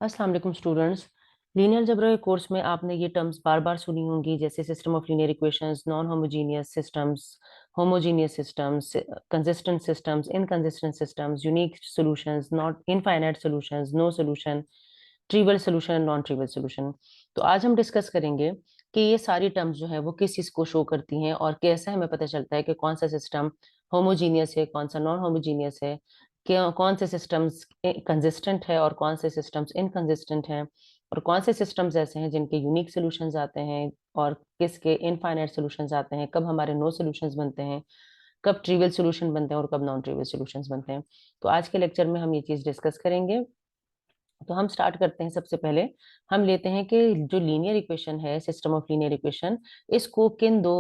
अस्सलाम वालेकुम students. Linear algebra के कोर्स में आपने ये टर्म्स बार बार सुनी होंगी, जैसे system of linear equations, non homogeneous systems, homogeneous systems, consistent systems, inconsistent systems, unique solutions, not infinite solutions, no solution, trivial solution, non trivial solution. तो आज हम डिस्कस करेंगे कि ये सारी टर्म्स जो है वो किस चीज को शो करती हैं और कैसे हमें पता चलता है कि कौन सा सिस्टम होमोजीनियस है, कौन सा नॉन होमोजीनियस है, कौन से सिस्टम्स कंसिस्टेंट है और कौन से सिस्टम्स इनकंसिस्टेंट हैं, और कौन से सिस्टम्स ऐसे हैं जिनके यूनिक सॉल्यूशंस आते हैं और किसके इनफाइनाइट सॉल्यूशंस आते हैं, कब हमारे नो सॉल्यूशंस बनते हैं, कब ट्रिवियल सॉल्यूशन बनते हैं और कब नॉन ट्रिवियल सॉल्यूशंस बनते हैं। तो आज के लेक्चर में हम ये चीज डिस्कस करेंगे। तो हम स्टार्ट करते हैं। सबसे पहले हम लेते हैं कि जो लीनियर इक्वेशन है, सिस्टम ऑफ लीनियर इक्वेशन, इसको किन दो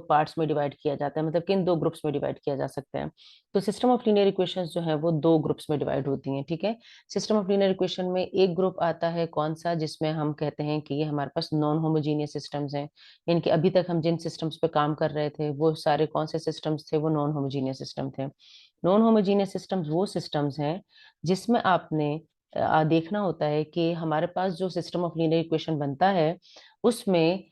पार्ट्स में डिवाइड किया जाता है, मतलब किन दो ग्रुप्स में डिवाइड किया जा सकता है। तो सिस्टम ऑफ लीनियर इक्वेशंस जो है वो दो ग्रुप्स में डिवाइड होती हैं, ठीक है। सिस्टम ऑफ लीनियर इक्वेशन में एक ग्रुप आता है कौन सा, जिसमें हम कहते हैं कि ये हमारे पास नॉन होमोजीनियस सिस्टम्स हैं। इनके अभी तक हम जिन सिस्टम्स पे काम कर रहे थे वो सारे कौन से सिस्टम्स थे, वो नॉन होमोजीनियस सिस्टम थे। नॉन होमोजीनियस सिस्टम्स वो सिस्टम्स हैं जिसमें आपने देखना होता है कि हमारे पास जो सिस्टम ऑफ लीनियर इक्वेशन बनता है उसमें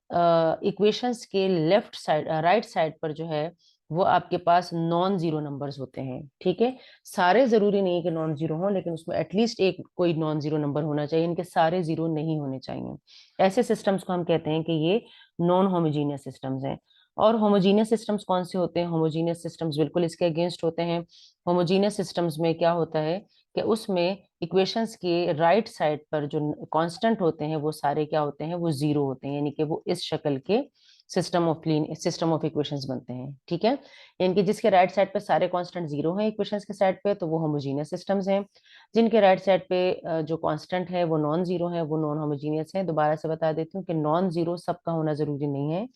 इक्वेशंस के लेफ्ट साइड राइट साइड पर जो है वो आपके पास नॉन जीरो नंबर्स होते हैं, ठीक है। सारे जरूरी नहीं है कि नॉन जीरो हो, लेकिन उसमें एटलीस्ट एक कोई नॉन जीरो नंबर होना चाहिए, इनके सारे जीरो नहीं होने चाहिए। ऐसे सिस्टम्स को हम कहते हैं कि ये नॉन होमोजीनियस सिस्टम्स हैं। और होमोजीनियस सिस्टम्स कौन से होते हैं? होमोजीनियस सिस्टम्स बिल्कुल इसके अगेंस्ट होते हैं। होमोजीनियस सिस्टम्स में क्या होता है कि उसमें इक्वेशंस के राइट साइड पर जो कांस्टेंट होते हैं वो सारे क्या होते हैं, वो जीरो होते हैं, यानी कि वो इस शक्ल के सिस्टम ऑफ इक्वेशंस बनते हैं, ठीक है। यानी कि जिसके राइट साइड पे सारे कांस्टेंट जीरो हैं इक्वेशंस के साइड पे, तो वो होमोजीनियस सिस्टम्स हैं। जिनके राइट साइड पे जो कांस्टेंट है वो नॉन जीरो है, वो नॉन होमोजीनियस है। दोबारा से बता देती हूँ कि नॉन जीरो सबका होना जरूरी नहीं है,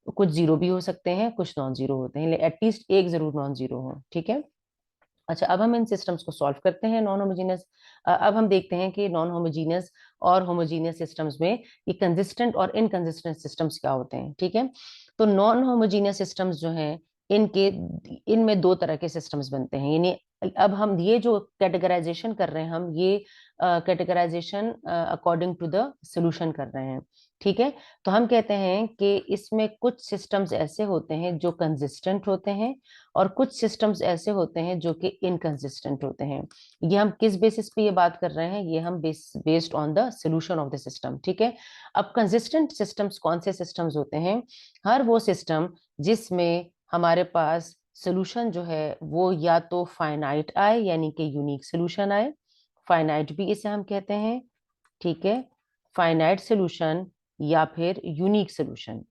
कुछ जीरो भी हो सकते हैं, कुछ नॉन जीरो होते हैं, एटलीस्ट एक जरूर नॉन जीरो हो, ठीक है। अच्छा, अब हम इन सिस्टम्स को सॉल्व करते हैं नॉन होमोजीनियस। अब हम देखते हैं कि नॉन होमोजीनियस और होमोजीनियस सिस्टम्स में ये कंसिस्टेंट और इनकंसिस्टेंट सिस्टम्स क्या होते हैं, ठीक है। तो नॉन होमोजीनियस सिस्टम्स जो हैं इनके इनमें दो तरह के सिस्टम्स बनते हैं, यानी अब हम ये जो कैटेगराइजेशन कर रहे हैं, हम ये categorisation according to the solution कर रहे हैं, ठीक है। तो हम कहते हैं कि इसमें कुछ सिस्टम्स ऐसे होते हैं जो कंसिस्टेंट होते हैं और कुछ सिस्टम्स ऐसे होते हैं जो कि इनकंसिस्टेंट होते हैं। ये हम किस बेसिस पे ये बात कर रहे हैं? ये हम based on the solution of the system, ठीक है। अब कंसिस्टेंट सिस्टम्स कौन से सिस्टम्स होते हैं? हर वो सिस्टम जिसमें हमारे पास सोल्यूशन जो है वो या तो फाइनाइट आए, यानी कि यूनिक सोल्यूशन आए, फाइनाइट भी इसे हम कहते हैं, ठीक है। फाइनाइट सोल्यूशन या फिर यूनिक सोल्यूशन,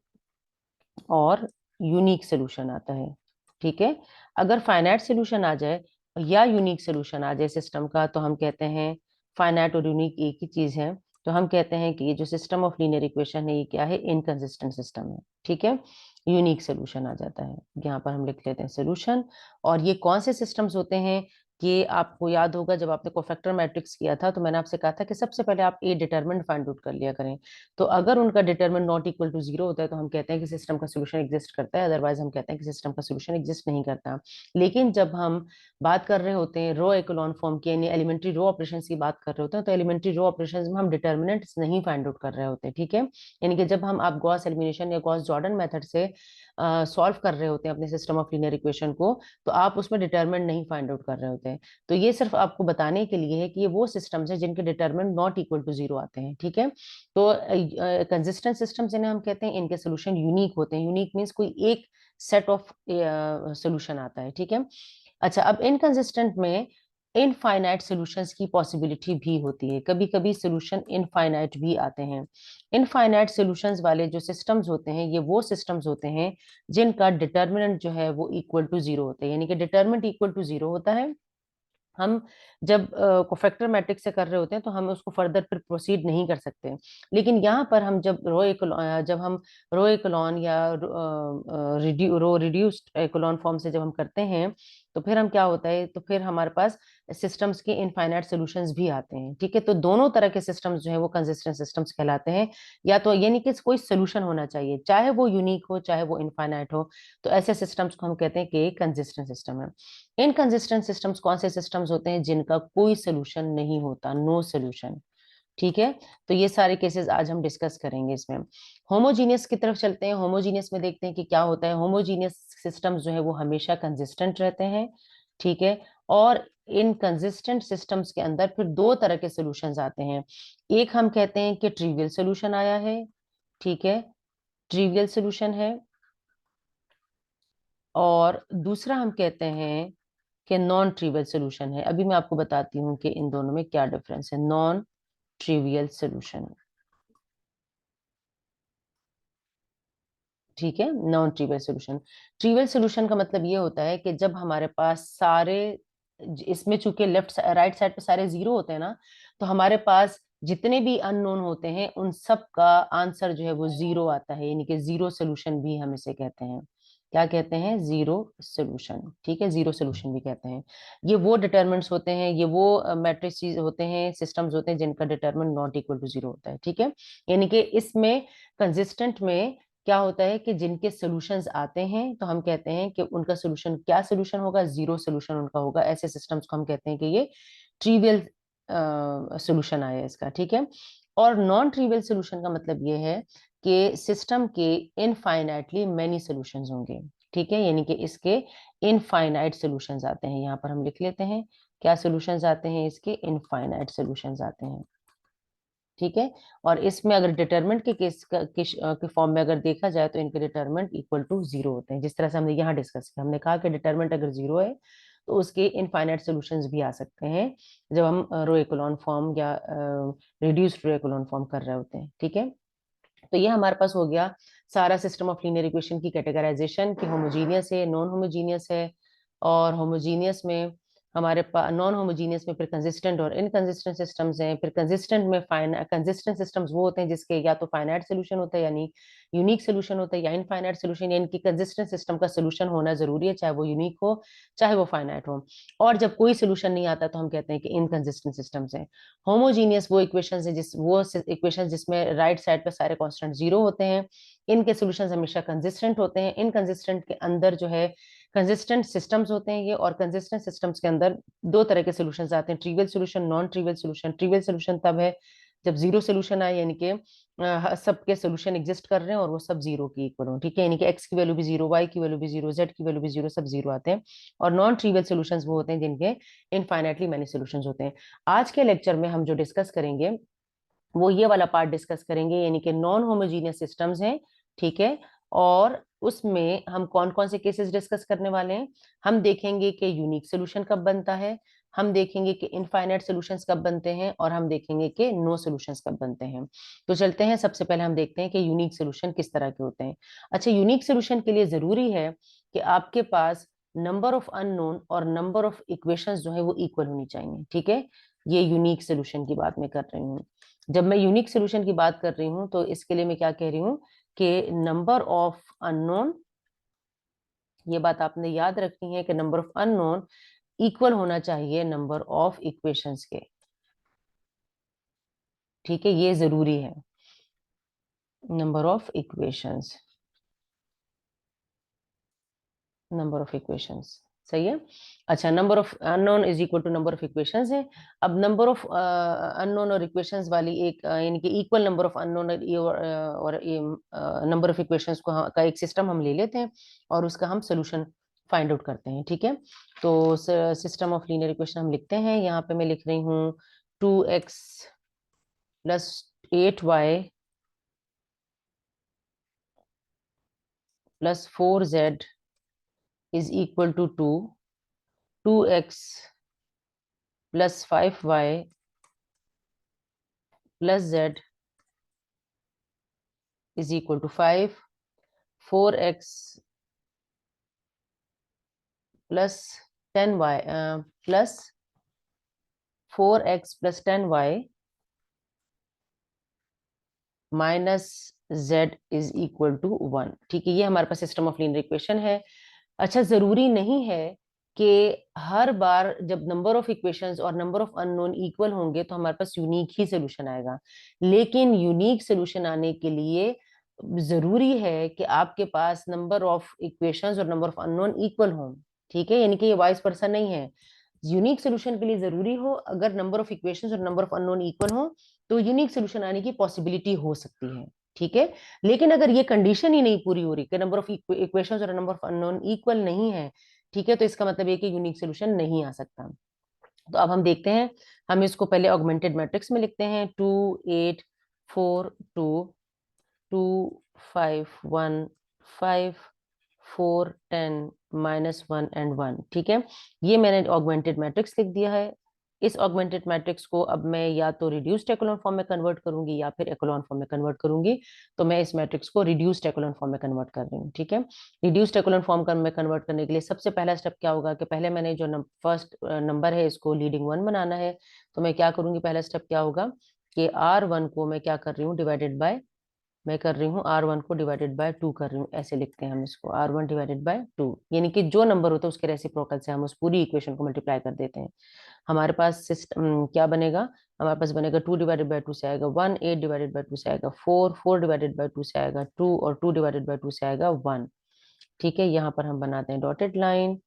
और यूनिक सोल्यूशन आता है, ठीक है। अगर फाइनाइट सोल्यूशन आ जाए या यूनिक सोल्यूशन आ जाए सिस्टम का, तो हम कहते हैं फाइनाइट और यूनिक एक ही चीज है। तो हम कहते हैं कि ये जो सिस्टम ऑफ लीनियर इक्वेशन है ये क्या है? इनकंसिस्टेंट सिस्टम है, ठीक है। यूनिक सोल्यूशन आ जाता है, यहाँ पर हम लिख लेते हैं सोल्यूशन। और ये कौन से सिस्टम्स होते हैं? ये आपको याद होगा जब आपने कोफैक्टर मैट्रिक्स किया था तो मैंने आपसे कहा था कि सबसे पहले आप ए डिटरमिनेंट फाइंड आउट कर लिया करें। तो अगर उनका determinant not equal to zero होता है तो हम कहते हैं कि सिस्टम का सोल्यूशन एग्जिस्ट करता है, अदरवाइज हम कहते हैं कि सिस्टम का सोल्यूशन एग्जिस्ट नहीं करता। लेकिन जब हम बात कर रहे होते हैं रो एक्लोन फॉर्म की, यानी एलिमेंट्री रो ऑपरेशन की बात कर रहे होते हैं, तो एलिमेंट्री रो ऑपरेशन में हम डिटर्मिनेंट्स नहीं फाइंड आउट कर रहे होते, ठीक है। यानी कि जब हम आप गॉस एलिमिनेशन या गॉस जॉर्डन मेथड से सॉल्व कर रहे होते हैं अपने सिस्टम ऑफ लीनियर इक्वेशन को, तो आप उसमें डिटरमिनेंट नहीं फाइंड आउट कर रहे होते हैं। तो ये सिर्फ आपको बताने के लिए है कि ये वो सिस्टम्स हैं जिनके determinant not equal to zero आते हैं, ठीक है। तो कंसिस्टेंट सिस्टम्स इन्हें हम कहते हैं, इनके सोल्यूशन यूनिक होते हैं। यूनिक मीन्स कोई एक सेट ऑफ सोल्यूशन आता है, ठीक है। अच्छा, अब इनकंसिस्टेंट में इनफाइनाइट सॉल्यूशंस की पॉसिबिलिटी भी होती है, कभी कभी सॉल्यूशन इनफाइनाइट भी आते हैं। इनफाइनाइट सॉल्यूशंस वाले जो सिस्टम्स होते हैं ये वो सिस्टम्स होते हैं जिनका डिटर्मिनेंट जो है वो इक्वल टू जीरो होता है, यानी कि डिटर्मिनेंट इक्वल टू जीरो होता है। हम जब कोफैक्टर मैट्रिक्स से कर रहे होते हैं तो हम उसको फर्दर फिर प्रोसीड नहीं कर सकते। लेकिन यहाँ पर हम जब हम रो एक्लोन या रो रिड्यूस्ड एक्लोन फॉर्म से जब हम करते हैं तो फिर हम क्या होता है, तो फिर हमारे पास सिस्टम्स के इनफाइनाइट सॉल्यूशंस भी आते हैं, ठीक है। तो दोनों तरह के सिस्टम्स जो है वो कंसिस्टेंट सिस्टम्स कहलाते हैं। या तो यानी कि कोई सोल्यूशन होना चाहिए, चाहे वो यूनिक हो चाहे वो इनफाइनाइट हो, तो ऐसे सिस्टम्स को हम कहते हैं कि कंसिस्टेंट सिस्टम है। इनकंसिस्टेंट सिस्टम्स कौन से सिस्टम्स होते हैं? जिनका कोई सोल्यूशन नहीं होता, नो सोल्यूशन, ठीक है, तो ये सारे केसेस आज हम डिस्कस करेंगे इसमें। होमोजीनियस की तरफ चलते हैं। होमोजीनियस में देखते हैं कि क्या होता है। होमोजीनियस सिस्टम्स जो है वो हमेशा कंसिस्टेंट रहते हैं, ठीक है। और इन कंसिस्टेंट सिस्टम्स के अंदर फिर दो तरह के सॉल्यूशंस आते हैं। एक हम कहते हैं कि ट्रिवियल सॉल्यूशन आया है, ठीक है, ट्रिवियल सॉल्यूशन है। और दूसरा हम कहते हैं कि नॉन ट्रिवियल सॉल्यूशन है। अभी मैं आपको बताती हूँ कि इन दोनों में क्या डिफरेंस है। नॉन ट्रिवियल सॉल्यूशन, ठीक है, non trivial solution. Trivial solution का मतलब ये होता है कि जब हमारे पास सारे, इसमें चूंकि लेफ्ट राइट साइड पे सारे जीरो होते हैं ना, तो हमारे पास जितने भी अननोन होते हैं उन सब का आंसर जो है वो जीरो आता है, यानी कि जीरो सोल्यूशन भी हम इसे कहते हैं। क्या कहते हैं? जीरो सोल्यूशन, ठीक है, जीरो सोल्यूशन भी कहते हैं। ये वो डिटरमिनेंट्स होते हैं, ये वो मैट्रिक्स होते हैं, सिस्टम्स होते हैं जिनका determinant not equal to zero होता है, ठीक है। यानी कि इसमें कंसिस्टेंट में क्या होता है कि जिनके सॉल्यूशंस आते हैं तो हम कहते हैं कि उनका सॉल्यूशन क्या सॉल्यूशन होगा? जीरो सॉल्यूशन उनका होगा। ऐसे सिस्टम्स को हम कहते हैं कि ये ट्रिवियल सॉल्यूशन आया इसका, ठीक है। और नॉन ट्रिवियल सॉल्यूशन का मतलब ये है कि सिस्टम के इनफाइनाइटली मेनी सॉल्यूशंस होंगे, ठीक है, यानी कि इसके इनफाइनाइट सॉल्यूशंस आते हैं। यहाँ पर हम लिख लेते हैं क्या सॉल्यूशंस आते हैं इसके? इनफाइनाइट सॉल्यूशंस आते हैं, ठीक है। और इसमें अगर डिटरमिनेंट के के फॉर्म में अगर देखा जाए तो इनके डिटरमिनेंट इक्वल टू जीरो होते हैं, जिस तरह से हमने यहाँ डिस्कस किया। हमने कहा कि डिटरमिनेंट अगर जीरो है तो उसके इनफाइनाइट सॉल्यूशंस भी आ सकते हैं जब हम रो एकोलॉन फॉर्म या रिड्यूस्ड रो एकोलॉन फॉर्म कर रहे होते हैं, ठीक है। तो ये हमारे पास हो गया सारा सिस्टम ऑफ लीनियर इक्वेशन की कैटेगराइजेशन कि होमोजीनियस है, नॉन होमोजीनियस है। और होमोजीनियस में हमारे पास, नॉन होमोजीनियस में फिर कंसिस्टेंट और इनकंसिस्टेंट सिस्टम्स हैं। फिर कंसिस्टेंट में कंसिस्टेंट सिस्टम्स वो होते हैं जिसके या तो फाइनाइट सोल्यूशन होता है यानी यूनिक सोल्यूशन होता है, या इनफाइनाइट सोल्यूशन यानी कि कंसिस्टेंट सिस्टम का सोल्यूशन होना जरूरी है, चाहे वो यूनिक हो चाहे वो फाइनाइट हो। और जब कोई सोल्यूशन नहीं आता तो हम कहते हैं कि इनकंसिस्टेंट सिस्टम्स हैं। होमोजीनियस वो इक्वेशंस है वो इक्वेशंस जिसमें राइट साइड पे सारे कांस्टेंट जीरो होते हैं। इनके सॉल्यूशंस हमेशा कंसिस्टेंट होते हैं। इनकंसिस्टेंट के अंदर जो है कंसिस्टेंट सिस्टम्स होते हैं ये, और कंसिस्टेंट सिस्टम्स के अंदर दो तरह के सॉल्यूशंस आते हैं, trivial solution, non trivial solution. Trivial solution तब है जब जीरो सॉल्यूशन आए, यानी कि सबके सॉल्यूशन एग्जिस्ट कर रहे हैं और वो सब जीरो की इक्वल हो, ठीक है, यानी कि एक्स की वैल्यू भी जीरो, वाई की वैल्यू भी जीरो, जेड की वैल्यू भी जीरो, सब जीरो आते हैं। और नॉन ट्रिवियल सॉल्यूशंस वो होते हैं जिनके इनफाइनाइटली मैनी सॉल्यूशंस होते हैं। आज के लेक्चर में हम जो डिस्कस करेंगे वो ये वाला पार्ट डिस्कस करेंगे, यानी कि नॉन होमोजीनियस सिस्टम्स हैं, ठीक है। और उसमें हम कौन कौन से केसेस डिस्कस करने वाले हैं? हम देखेंगे कि यूनिक सोल्यूशन कब बनता है, हम देखेंगे कि इनफाइनाइट सॉल्यूशंस कब बनते हैं, और हम देखेंगे कि नो सॉल्यूशंस कब बनते हैं। तो चलते हैं, सबसे पहले हम देखते हैं कि यूनिक सोल्यूशन किस तरह के होते हैं। अच्छा, यूनिक सोल्यूशन के लिए जरूरी है कि आपके पास नंबर ऑफ अननोन और नंबर ऑफ इक्वेशंस जो है वो इक्वल होनी चाहिए, ठीक है। ये यूनिक सोल्यूशन की बात मैं कर रही हूँ। जब मैं यूनिक सोल्यूशन की बात कर रही हूँ तो इसके लिए मैं क्या कह रही हूँ कि नंबर ऑफ अननोन, ये बात आपने याद रखनी है कि नंबर ऑफ अननोन इक्वल होना चाहिए नंबर ऑफ इक्वेशंस के, ठीक है, ये जरूरी है। Number of equations, number of equations, सही है। अच्छा, number of unknown is equal to number of equations है। अब नंबर ऑफ अननोन और इक्वेशंस वाली एक यानी कि इक्वल नंबर ऑफ अननोन और नंबर ऑफ इक्वेशंस को का एक सिस्टम हम ले लेते हैं और उसका हम सोल्यूशन फाइंड आउट करते हैं, ठीक है। तो सिस्टम ऑफ लीनियर इक्वेशन हम लिखते हैं। यहाँ पे मैं लिख रही हूँ 2x plus 8y plus 4z is equal to 2x plus 5y plus z is equal to 5, 4x plus 10y plus 4x plus 10y minus z is equal to 1, ठीक है। ये हमारे पास सिस्टम ऑफ लीनियर इक्वेशन है। अच्छा, जरूरी नहीं है कि हर बार जब नंबर ऑफ इक्वेशंस और नंबर ऑफ अननोन इक्वल होंगे तो हमारे पास यूनिक ही सोल्यूशन आएगा। लेकिन यूनिक सोल्यूशन आने के लिए जरूरी है कि आपके पास नंबर ऑफ इक्वेशंस और नंबर ऑफ अननोन इक्वल हों, ठीक है, यानी कि ये वाइस पर्सन नहीं है। यूनिक सोल्यूशन के लिए जरूरी हो, अगर नंबर ऑफ इक्वेशंस और नंबर ऑफ अननोन इक्वल हो तो यूनिक सोल्यूशन आने की पॉसिबिलिटी हो सकती है, ठीक है। लेकिन अगर ये कंडीशन ही नहीं पूरी हो रही कि नंबर ऑफ इक्वेशंस और नंबर ऑफ अननोन इक्वल नहीं है, ठीक है, तो इसका मतलब ये कि यूनिक सोल्यूशन नहीं आ सकता। तो अब हम देखते हैं, हम इसको पहले ऑगमेंटेड मैट्रिक्स में लिखते हैं, 2 8 4 2 2 5 1 5 4 10 -1 एंड 1, ठीक है। ये मैंने ऑगमेंटेड मैट्रिक्स लिख दिया है। इस ऑगमेंटेड मैट्रिक्स को अब मैं या तो रिड्यूस्ड एक्लोन फॉर्म में कन्वर्ट करूंगी या फिर एक्लोन फॉर्म में कन्वर्ट करूंगी। तो मैं इस मैट्रिक्स को रिड्यूस्ड एक्लोन फॉर्म में कन्वर्ट कर रही हूँ, ठीक है। रिड्यूस्ड एक्लोन फॉर्म में कन्वर्ट करने के लिए सबसे पहला स्टेप क्या होगा कि पहले मैंने जो फर्स्ट नंबर है इसको लीडिंग 1 बनाना है। तो मैं क्या करूंगी, पहला स्टेप क्या होगा कि R1 को मैं क्या कर रही हूँ, डिवाइडेड बाय, मैं कर रही हूँ R1 को डिवाइडेड बाय 2 कर रही हूँ, ऐसे लिखते हैं हम इसको, R1 डिवाइडेड बाय 2, यानी कि जो नंबर होता है उसके रेसिप्रोकल से हम उस पूरी इक्वेशन को मल्टीप्लाई कर देते हैं। हमारे पास सिस्टम क्या बनेगा, हमारे पास बनेगा 2 डिवाइडेड बाय 2 से आएगा 1, 8 डिवाइडेड बाय 2 से आएगा 4, 4 डिवाइडेड बाय 2 से आएगा 2 और 2 डिवाइडेड बाय 2 से आएगा 1, ठीक है। यहाँ पर हम बनाते हैं डॉटेड लाइन।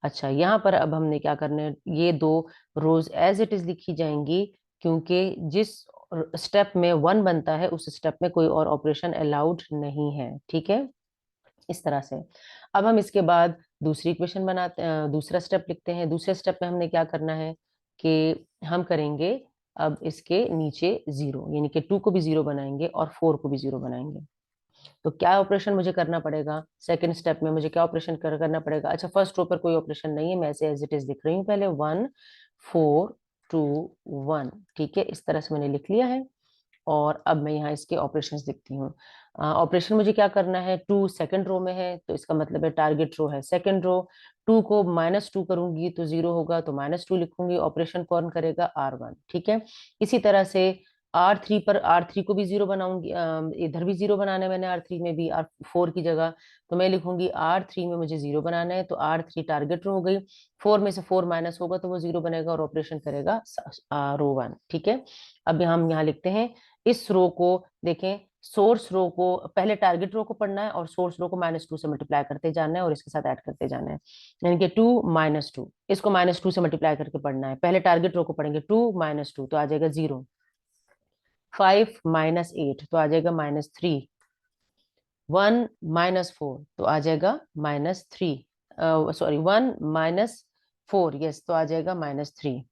अच्छा, यहाँ पर अब हमने क्या करना है, ये दो रोज एज इट इज लिखी जाएंगी, क्योंकि जिस स्टेप में 1 बनता है उस स्टेप में कोई और ऑपरेशन अलाउड नहीं है, ठीक है, इस तरह से। अब हम इसके बाद दूसरी इक्वेशन बनाते दूसरा स्टेप लिखते हैं। दूसरे स्टेप में हमने क्या करना है कि हम करेंगे अब इसके नीचे 0, यानी कि 2 को भी 0 बनाएंगे और 4 को भी 0 बनाएंगे। तो क्या ऑपरेशन मुझे करना पड़ेगा, सेकंड स्टेप में मुझे क्या ऑपरेशन करना पड़ेगा। अच्छा, फर्स्ट रो पर कोई ऑपरेशन नहीं है, मैं ऐसे एज इट इज लिख रही हूँ, पहले 1 4 2 1, ठीक है, इस तरह से मैंने लिख लिया है। और अब मैं यहाँ इसके ऑपरेशंस लिखती हूँ। ऑपरेशन मुझे क्या करना है, 2 सेकंड रो में है तो इसका मतलब है टारगेट रो है सेकंड रो। 2 को -2 करूंगी तो 0 होगा, तो -2 लिखूंगी। ऑपरेशन कौन करेगा, R1, ठीक है। इसी तरह से R3 पर, R3 को भी 0 बनाऊंगी, इधर भी 0 बनाना है मैंने R3 में भी, R4 की जगह। तो मैं लिखूंगी R3 में मुझे 0 बनाना है, तो R3 टारगेट रो हो गई। 4 में से 4 माइनस होगा तो वो 0 बनेगा और ऑपरेशन करेगा रो 1, ठीक है। अब हम यहाँ लिखते हैं, इस रो को देखें, सोर्स रो को पहले टारगेट रो को पढ़ना है और सोर्स रो को -2 से मल्टीप्लाई करते जाना है और इसके साथ ऐड करते जाना है, यानी कि 2 -2, इसको -2 से मल्टीप्लाई करके पढ़ना है। पहले टारगेट रो को पढ़ेंगे, 2 -2 तो आ जाएगा 0, 5 -8 तो आ जाएगा -3, 1 -4 तो आ जाएगा -3, सॉरी 1 -4, यस, तो आ जाएगा -3,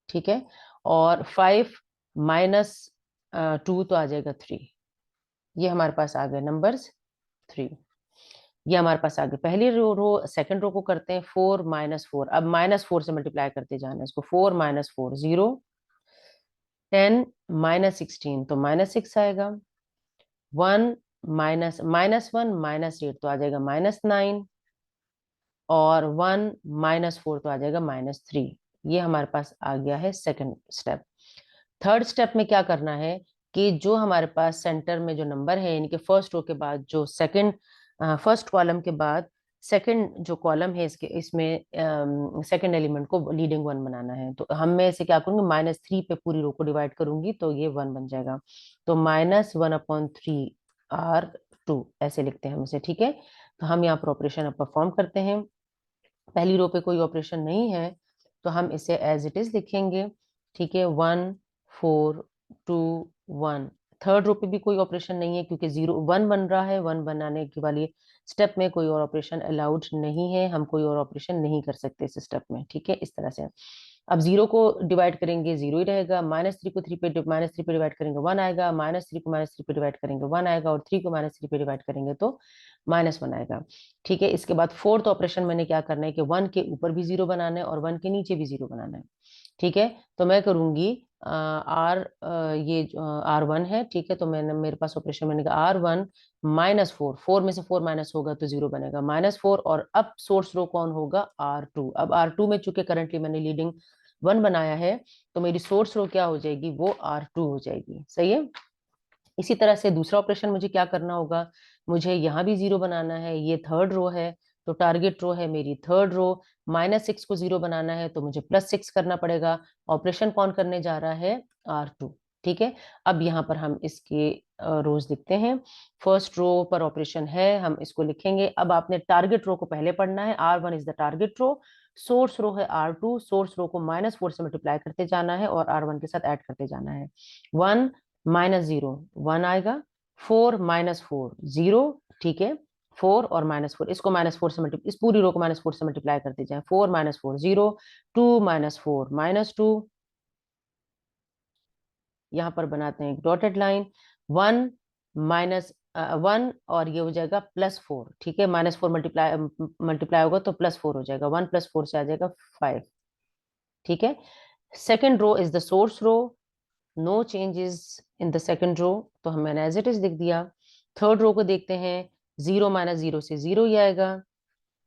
ठीक है। और 5 -2 तो आ जाएगा 3। ये हमारे पास आ गए नंबर्स 3, ये हमारे पास आ गए। पहली रो सेकंड रो को करते हैं, 4 -4, अब -4 से मल्टीप्लाई करते जाना है इसको, 4 -4 0, 10 -16 तो -6 आएगा, 1 -1 -8 तो आ जाएगा -9, और 1 -4 तो आ जाएगा -3। ये हमारे पास आ गया है सेकंड स्टेप। थर्ड स्टेप में क्या करना है कि जो हमारे पास सेंटर में जो नंबर है, यानी कि फर्स्ट रो के बाद जो सेकंड, फर्स्ट कॉलम के बाद सेकंड जो कॉलम है इसके, इसमें सेकंड एलिमेंट को लीडिंग 1 बनाना है। तो हम मैं इसे क्या करूंगी, -3 पे पूरी रो को डिवाइड करूंगी तो ये 1 बन जाएगा। तो -1/3 R2 ऐसे लिखते हैं हम इसे, ठीक है। तो हम यहाँ पर ऑपरेशन अब परफॉर्म करते हैं। पहली रो पे कोई ऑपरेशन नहीं है तो हम इसे एज इट इज लिखेंगे, ठीक है, 1 4 2 1। थर्ड रो पे भी कोई ऑपरेशन नहीं है क्योंकि 0 1 बन रहा है, 1 बनाने की वाली स्टेप में कोई और ऑपरेशन अलाउड नहीं है, हम कोई और ऑपरेशन नहीं कर सकते इस स्टेप में, ठीक है, इस तरह से। अब 0 को डिवाइड करेंगे 0 ही रहेगा, -3 को -3 पे डिवाइड करेंगे 1 आएगा, -3 को -3 पे डिवाइड करेंगे 1 आएगा, और 3 को -3 पे डिवाइड करेंगे तो -1 आएगा, ठीक है। इसके बाद फोर्थ ऑपरेशन मैंने क्या करना है कि 1 के ऊपर भी 0 बनाना है और 1 के नीचे भी 0 बनाना है, ठीक है। तो मैं करूंगी ये R1 है, ठीक है, तो मैंने मेरे पास ऑपरेशन मैंने कहा R1 -4, 4 में से 4 माइनस होगा तो 0 बनेगा, -4, और अब सोर्स रो कौन होगा, R2। अब R2 में चूंकि करंटली मैंने लीडिंग 1 बनाया है तो मेरी सोर्स रो क्या हो जाएगी, वो R2 हो जाएगी, सही है। इसी तरह से दूसरा ऑपरेशन मुझे क्या करना होगा, मुझे यहाँ भी 0 बनाना है, ये थर्ड रो है तो टारगेट रो है मेरी थर्ड रो, -6 को 0 बनाना है तो मुझे +6 करना पड़ेगा। ऑपरेशन कौन करने जा रहा है, R2, ठीक है। अब यहाँ पर हम इसके रोज लिखते हैं। फर्स्ट रो पर ऑपरेशन है, हम इसको लिखेंगे। अब आपने टारगेट रो को पहले पढ़ना है। R1 is the target row, source row है R2, सोर्स रो को -4 से मल्टीप्लाई करते जाना है और R1 के साथ ऐड करते जाना है। 1 -0 1 आएगा, 4 -4 0, ठीक है। 4 और -4, इसको -4 से मल्टीप्लाई, इस पूरी रो को -4 से मल्टीप्लाई करते जाए। 4 -4 0, 2 -4 -2, यहाँ पर बनाते हैं एक डॉटेड लाइन। 1 -1 और ये हो जाएगा +4, ठीक है। -4 मल्टीप्लाई होगा तो +4 हो जाएगा। 1 + 4 से आ जाएगा 5, ठीक है। Second row is the source row, no changes in the second row, तो मैंने एज इट इज लिख दिया। थर्ड रो को देखते हैं। 0 -0 से 0 ही आएगा।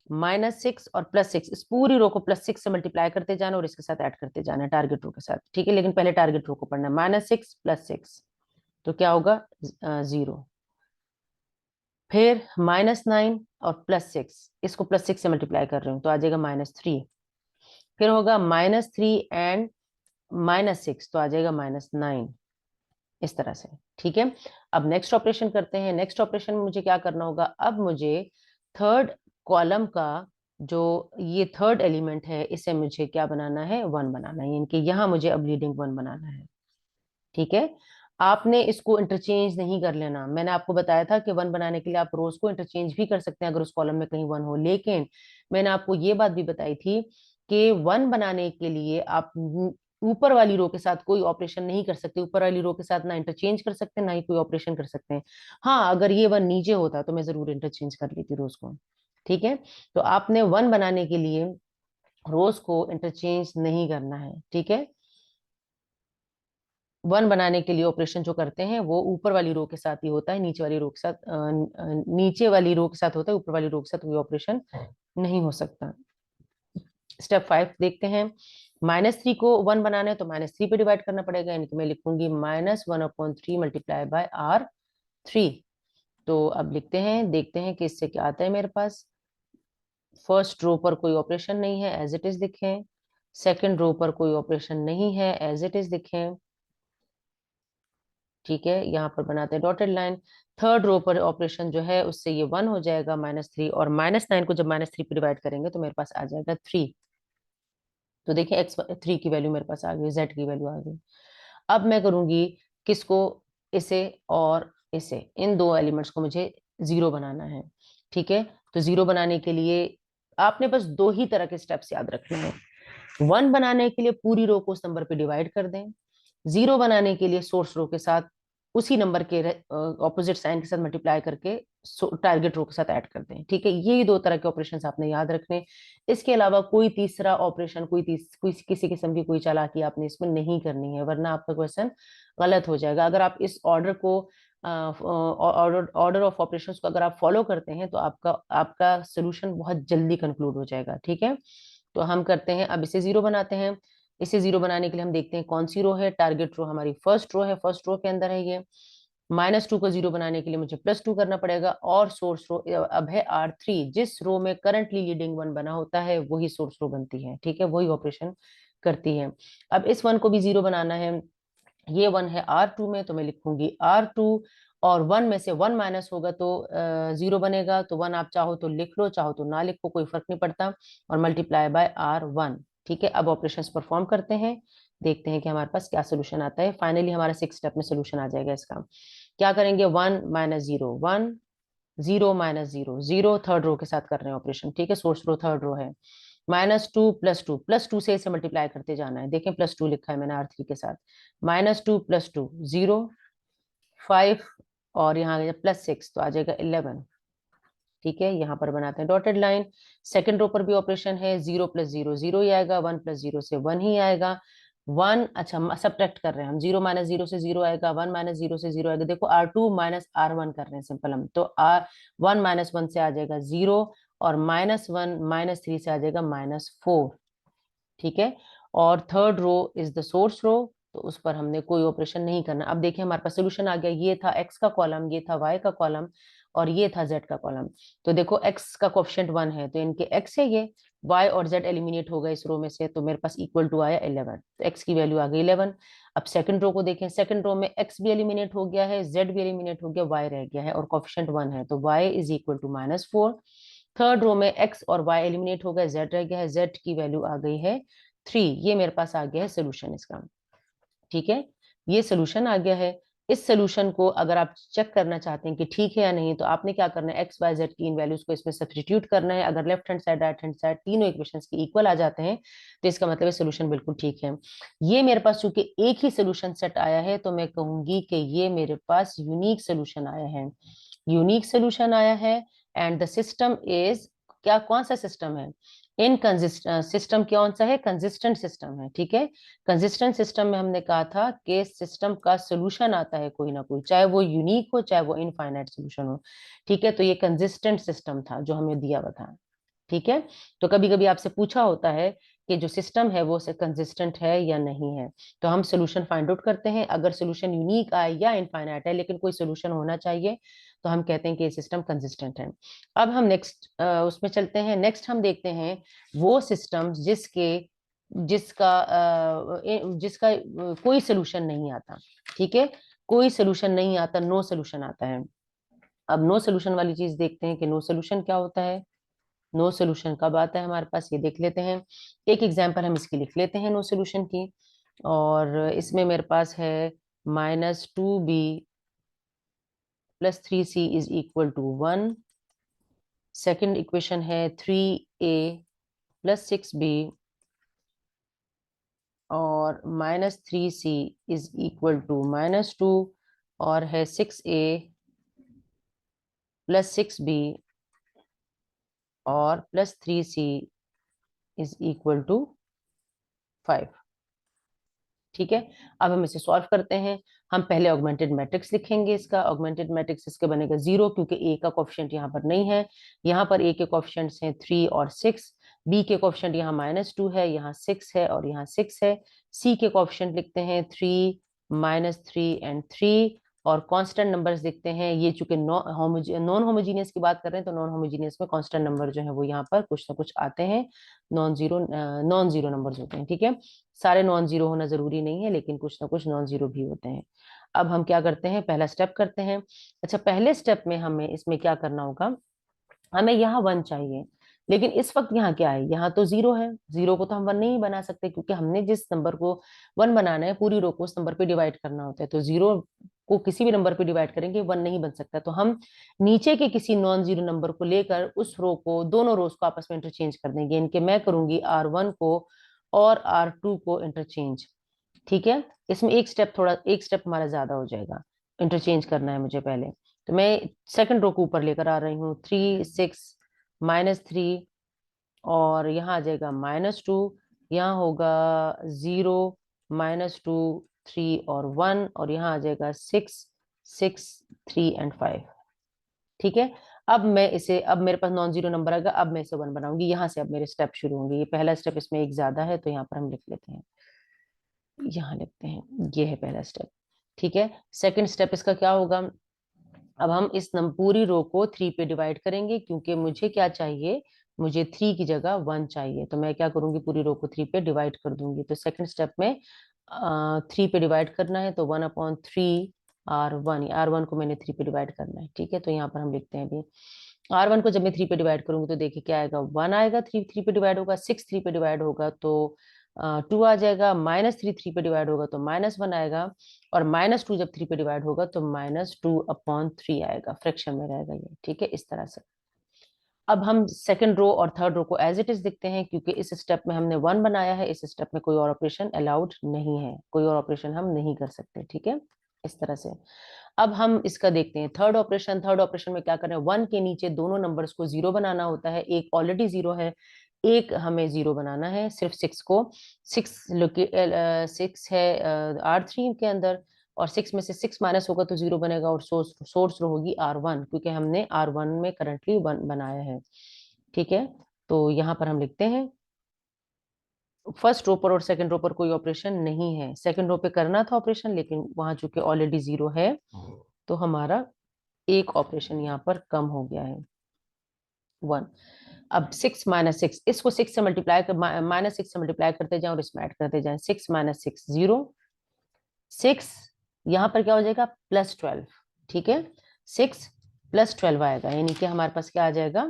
-6 और +6, इस पूरी रो को +6 से मल्टीप्लाई करते जाना और इसके साथ ऐड करते जाना है टारगेट रो के साथ, ठीक है। लेकिन पहले टारगेट रो को पढ़ना है। -6 +6 तो क्या होगा 0। फिर -9 और +6, इसको +6 से मल्टीप्लाई कर रही हूँ तो आ जाएगा -3। फिर होगा -3 एंड -6 तो आ जाएगा -9, इस तरह से, ठीक है। अब नेक्स्ट ऑपरेशन करते हैं। नेक्स्ट ऑपरेशन में मुझे क्या करना होगा, अब मुझे थर्ड कॉलम का जो ये थर्ड एलिमेंट है इसे मुझे क्या बनाना है, 1 बनाना है, यानी कि यहाँ मुझे अब लीडिंग 1 बनाना है, ठीक है। आपने इसको इंटरचेंज नहीं कर लेना। मैंने आपको बताया था कि 1 बनाने के लिए आप रोज को इंटरचेंज भी कर सकते हैं अगर उस कॉलम में कहीं 1 हो, लेकिन मैंने आपको ये बात भी बताई थी कि 1 बनाने के लिए आप ऊपर वाली रो के साथ कोई ऑपरेशन नहीं कर सकते। ऊपर वाली रो के साथ ना इंटरचेंज कर सकते, ना ही कोई ऑपरेशन कर सकते हैं। हाँ, अगर ये 1 नीचे होता तो मैं जरूर इंटरचेंज कर लेती रोज को, ठीक है। तो आपने 1 बनाने के लिए रोज को इंटरचेंज नहीं करना है, ठीक है। 1 बनाने के लिए ऑपरेशन जो करते हैं वो ऊपर वाली रो के साथ ही होता है, नीचे वाली रो के साथ नीचे वाली रो के साथ होता है, ऊपर वाली रो के साथ कोई ऑपरेशन नहीं हो सकता। स्टेप 5 देखते हैं। -3 को 1 बनाना है तो -3 पे डिवाइड करना पड़ेगा, यानी कि मैं लिखूंगी -1/3 मल्टीप्लाई बाय R3। तो अब लिखते हैं, देखते हैं कि इससे क्या आता है मेरे पास। फर्स्ट रो पर कोई ऑपरेशन नहीं है, एज इट इज लिखें। सेकेंड रो पर कोई ऑपरेशन नहीं है, एज इट इज लिखें, ठीक है। यहाँ पर बनाते हैं डॉटेड लाइन। थर्ड रो पर ऑपरेशन जो है उससे ये 1 हो जाएगा, -3, और -9 को जब -3 पे डिवाइड करेंगे तो मेरे पास आ जाएगा 3। तो देखिए x3 की वैल्यू मेरे पास आ गई, z की वैल्यू आ गई। अब मैं करूंगी किसको, इसे और इसे, इन दो एलिमेंट्स को मुझे 0 बनाना है, ठीक है। तो 0 बनाने के लिए आपने बस 2 ही तरह के स्टेप्स याद रखने हैं। 1 बनाने के लिए पूरी रो को उस नंबर पे डिवाइड कर दें। 0 बनाने के लिए सोर्स रो के साथ उसी नंबर के ऑपोजिट साइन के साथ मल्टीप्लाई करके टारगेट रो के साथ ऐड कर दें, ठीक है। ये 2 तरह के ऑपरेशंस आपने याद रखने। इसके अलावा कोई तीसरा ऑपरेशन, कोई किसी किस्म की कोई चालाकी आपने इसमें नहीं करनी है, वरना आपका क्वेश्चन गलत हो जाएगा। अगर आप इस ऑर्डर को ऑर्डर ऑफ ऑपरेशंस को अगर आप फॉलो करते हैं तो आपका आपका सोल्यूशन बहुत जल्दी कंक्लूड हो जाएगा, ठीक है। तो हम करते हैं, अब इसे 0 बनाते हैं। इसे 0 बनाने के लिए हम देखते हैं कौन सी रो है। टारगेट रो हमारी फर्स्ट रो है, फर्स्ट रो के अंदर है ये। -2 को 0 बनाने के लिए मुझे +2 करना पड़ेगा, और सोर्स रो अब है R3। जिस रो में करंटली लीडिंग 1 बना होता है वही सोर्स रो बनती है, ठीक है, वही ऑपरेशन करती है। अब इस 1 को भी 0 बनाना है। ये 1 है R2 में, तो मैं लिखूंगी R2, और 1 में से 1 माइनस होगा तो 0 बनेगा। तो 1 आप चाहो तो लिख लो, चाहो तो ना लिखो, कोई फर्क नहीं पड़ता, और मल्टीप्लाई बाय R1, ठीक है। अब ऑपरेशंस परफॉर्म करते हैं, देखते हैं कि हमारे पास क्या सोल्यूशन आता है। फाइनली हमारा 6 स्टेप में सोल्यूशन आ जाएगा इसका। क्या करेंगे, 1 -0 1, 0 -0 0, थर्ड रो के साथ कर रहे हैं ऑपरेशन, ठीक है। सोर्स रो थर्ड रो है। -2 +2, +2 से इसे मल्टीप्लाई करते जाना है। देखें +2 लिखा है मैंने R3 के साथ। -2 +2 0, 5, और यहाँ आ गया +6 तो आ जाएगा 11, ठीक है। यहाँ पर बनाते हैं डॉटेड लाइन। सेकंड रो पर भी ऑपरेशन है। 0 + 0 0 ही आएगा, 1 + 0 से 1 ही आएगा। 1, अच्छा सब्ट्रैक्ट कर रहे हैं हम, 0 - 0 से 0 आएगा, 1 - 0 से 0 आएगा। देखो R2 - R1 कर रहे हैं सिंपल हम, तो R1 - 1 से आ जाएगा 0, और -1 - 3 से आ जाएगा -4, ठीक है। और third row is the source row, तो उस पर हमने कोई ऑपरेशन नहीं करना। अब देखिए हमारे पास सोल्यूशन आ गया। ये था x का कॉलम, ये था y का कॉलम, और ये था z का कॉलम। तो देखो x का कोएफिशिएंट 1 है तो इनके x है ये, y और z एलिमिनेट हो गए इस रो में से, तो मेरे पास इक्वल टू आया 11, तो x की वैल्यू आ गई 11। अब सेकंड रो को देखें, सेकंड रो में x भी एलिमिनेट हो गया है, z भी एलिमिनेट हो गया, y रह गया है और कोफिशिएंट 1 है, तो y is equal to -4। Third row में x और y एलिमिनेट हो गए, z रह गया है, z की वैल्यू आ गई है 3। ये मेरे पास आ गया है सोल्यूशन इसका। ठीक है, ये सोल्यूशन आ गया है। इस सोल्यूशन को अगर आप चेक करना चाहते हैं कि ठीक है या नहीं, तो आपने क्या करना है, एक्स वाई जेड की इन वैल्यूज को इसमें सब्स्टिट्यूट करना है। अगर left hand side right hand side तीनों इक्वेशंस के इक्वल आ जाते हैं, तो इसका मतलब है सोल्यूशन बिल्कुल ठीक है। ये मेरे पास चूंकि एक ही सोल्यूशन सेट आया है, तो मैं कहूंगी कि ये मेरे पास यूनिक सोल्यूशन आया है, यूनिक सोल्यूशन आया है। एंड द सिस्टम इज, क्या कौन सा सिस्टम है, इनकंसिस्टेंट सिस्टम कौन सा है, कंसिस्टेंट सिस्टम है। ठीक है, कंसिस्टेंट सिस्टम में हमने कहा था कि सिस्टम का सोल्यूशन आता है कोई ना कोई, चाहे वो यूनिक हो चाहे वो इनफाइनाइट सोल्यूशन हो। ठीक है, तो ये कंसिस्टेंट सिस्टम था जो हमें दिया हुआ था। ठीक है, तो कभी कभी आपसे पूछा होता है कि जो सिस्टम है वो कंसिस्टेंट है या नहीं है, तो हम सोल्यूशन फाइंड आउट करते हैं। अगर सोल्यूशन यूनिक आए या इनफाइनाइट है लेकिन कोई सोल्यूशन होना चाहिए, तो हम कहते हैं कि ये सिस्टम कंसिस्टेंट है। अब हम नेक्स्ट उसमें चलते हैं। नेक्स्ट हम देखते हैं वो सिस्टम जिसका कोई सोल्यूशन नहीं आता। ठीक है, कोई सोल्यूशन नहीं आता, नो सोल्यूशन आता है। अब नो सोल्यूशन वाली चीज देखते हैं कि नो सोल्यूशन क्या होता है, नो सोल्यूशन कब आता है हमारे पास, ये देख लेते हैं। एक एग्जांपल हम इसकी लिख लेते हैं नो सोल्यूशन की, और इसमें मेरे पास है -2b + 3c is equal to 1। Second equation है 3a + 6b और -3c इज इक्वल टू -2, और है 6a + 6b और +3c इज इक्वल टू 5। ठीक है, अब हम इसे सॉल्व करते हैं। हम पहले ऑगमेंटेड मैट्रिक्स लिखेंगे, इसका ऑगमेंटेड मैट्रिक्स इसके बनेगा 0, क्योंकि ए का कोफिशिएंट यहाँ पर नहीं है। यहाँ पर ए के कोफिशिएंट्स हैं 3 और 6, बी के कोफिशिएंट यहाँ -2 है, यहाँ 6 है और यहाँ 6 है। सी के कोफिशिएंट लिखते हैं 3, -3 एंड 3, और कांस्टेंट नंबर्स देखते हैं। ये चूंकि नॉन होमोजीनियस की बात कर रहे हैं, तो नॉन होमोजीनियस में कांस्टेंट नंबर जो है वो यहाँ पर कुछ ना कुछ आते हैं, नॉन जीरो नंबर्स होते हैं। ठीक है, सारे नॉन जीरो होना जरूरी नहीं है, लेकिन कुछ ना कुछ नॉन जीरो भी होते हैं। अब हम क्या करते हैं, पहला स्टेप करते हैं। अच्छा, पहले स्टेप में हमें इसमें क्या करना होगा, हमें यहाँ 1 चाहिए, लेकिन इस वक्त यहाँ क्या है, यहाँ तो 0 है। 0 को तो हम 1 नहीं बना सकते, क्योंकि हमने जिस नंबर को 1 बनाना है पूरी रो को उस नंबर पे डिवाइड करना होता है, तो 0 को किसी भी नंबर पे डिवाइड करेंगे 1 नहीं बन सकता। तो हम नीचे के किसी नॉन जीरो नंबर को लेकर उस रो को, दोनों रोज को आपस में इंटरचेंज कर देंगे। इनके मैं करूंगी R1 को और R2 को इंटरचेंज। ठीक है, इसमें एक स्टेप हमारा ज्यादा हो जाएगा, इंटरचेंज करना है मुझे पहले। तो मैं सेकंड रो को ऊपर लेकर आ रही हूँ, 3 6 -3, और यहाँ आ जाएगा -2, यहाँ होगा 0 -2 3 और 1, और यहाँ आ जाएगा 6 6 3 एंड 5। ठीक है, अब मेरे पास नॉन जीरो नंबर आएगा, अब मैं इसे 1 बनाऊंगी। यहाँ से अब मेरे स्टेप शुरू होंगे। ये पहला स्टेप, इसमें एक ज्यादा है तो यहाँ पर हम लिख लेते हैं, यहाँ लिखते हैं, ये है पहला स्टेप। ठीक है, सेकंड स्टेप इसका क्या होगा, अब हम इस पूरी रो को 3 पे डिवाइड करेंगे, क्योंकि मुझे क्या चाहिए, मुझे 3 की जगह 1 चाहिए। तो मैं क्या करूंगी, पूरी रो को 3 पे डिवाइड कर दूंगी। तो सेकंड स्टेप में 3 पे डिवाइड करना है, तो 1/3 R1 को मैंने 3 पे डिवाइड करना है। ठीक है, तो यहाँ पर हम लिखते हैं अभी R1 को जब मैं 3 पे डिवाइड करूंगी तो देखिए क्या आएगा, 1 आएगा, 3 3 पे डिवाइड होगा, 6 3 पे डिवाइड होगा तो 2 आ जाएगा, -3 3 पे डिवाइड होगा तो -1 आएगा, और -2 जब 3 पे डिवाइड होगा तो -2/3 आएगा, फ्रैक्शन में रहेगा ये। ठीक है, इस तरह से। अब हम सेकंड रो और थर्ड रो को एज इट इज दिखते हैं, क्योंकि इस स्टेप में हमने 1 बनाया है, इस स्टेप में कोई और ऑपरेशन अलाउड नहीं है, कोई और ऑपरेशन हम नहीं कर सकते। ठीक है, इस तरह से। अब हम इसका देखते हैं थर्ड ऑपरेशन। थर्ड ऑपरेशन में क्या करें, 1 के नीचे दोनों नंबर्स को 0 बनाना होता है। एक ऑलरेडी 0 है, एक हमें 0 बनाना है, सिर्फ 6 को। 6 है R3 के अंदर, और 6 में से 6 माइनस होगा तो 0 बनेगा, और सोर्स रो होगी R1, क्योंकि हमने R1 में करंटली 1 बनाया है। ठीक है, तो यहाँ पर हम लिखते हैं फर्स्ट रो पर और सेकंड रो पर कोई ऑपरेशन नहीं है। सेकंड रो पे करना था ऑपरेशन, लेकिन वहां चूंकि ऑलरेडी 0 है, तो हमारा एक ऑपरेशन यहाँ पर कम हो गया है, 1। अब 6 माइनस 6, इसको 6 से मल्टीप्लाई कर, माइनस 6 से मल्टीप्लाई करते जाएं और इसमें ऐड करते जाएं। 6 माइनस 6 0, 6 यहाँ पर क्या हो जाएगा +12, ठीक है। 6 +12 आएगा, यानी कि हमारे पास क्या आ जाएगा,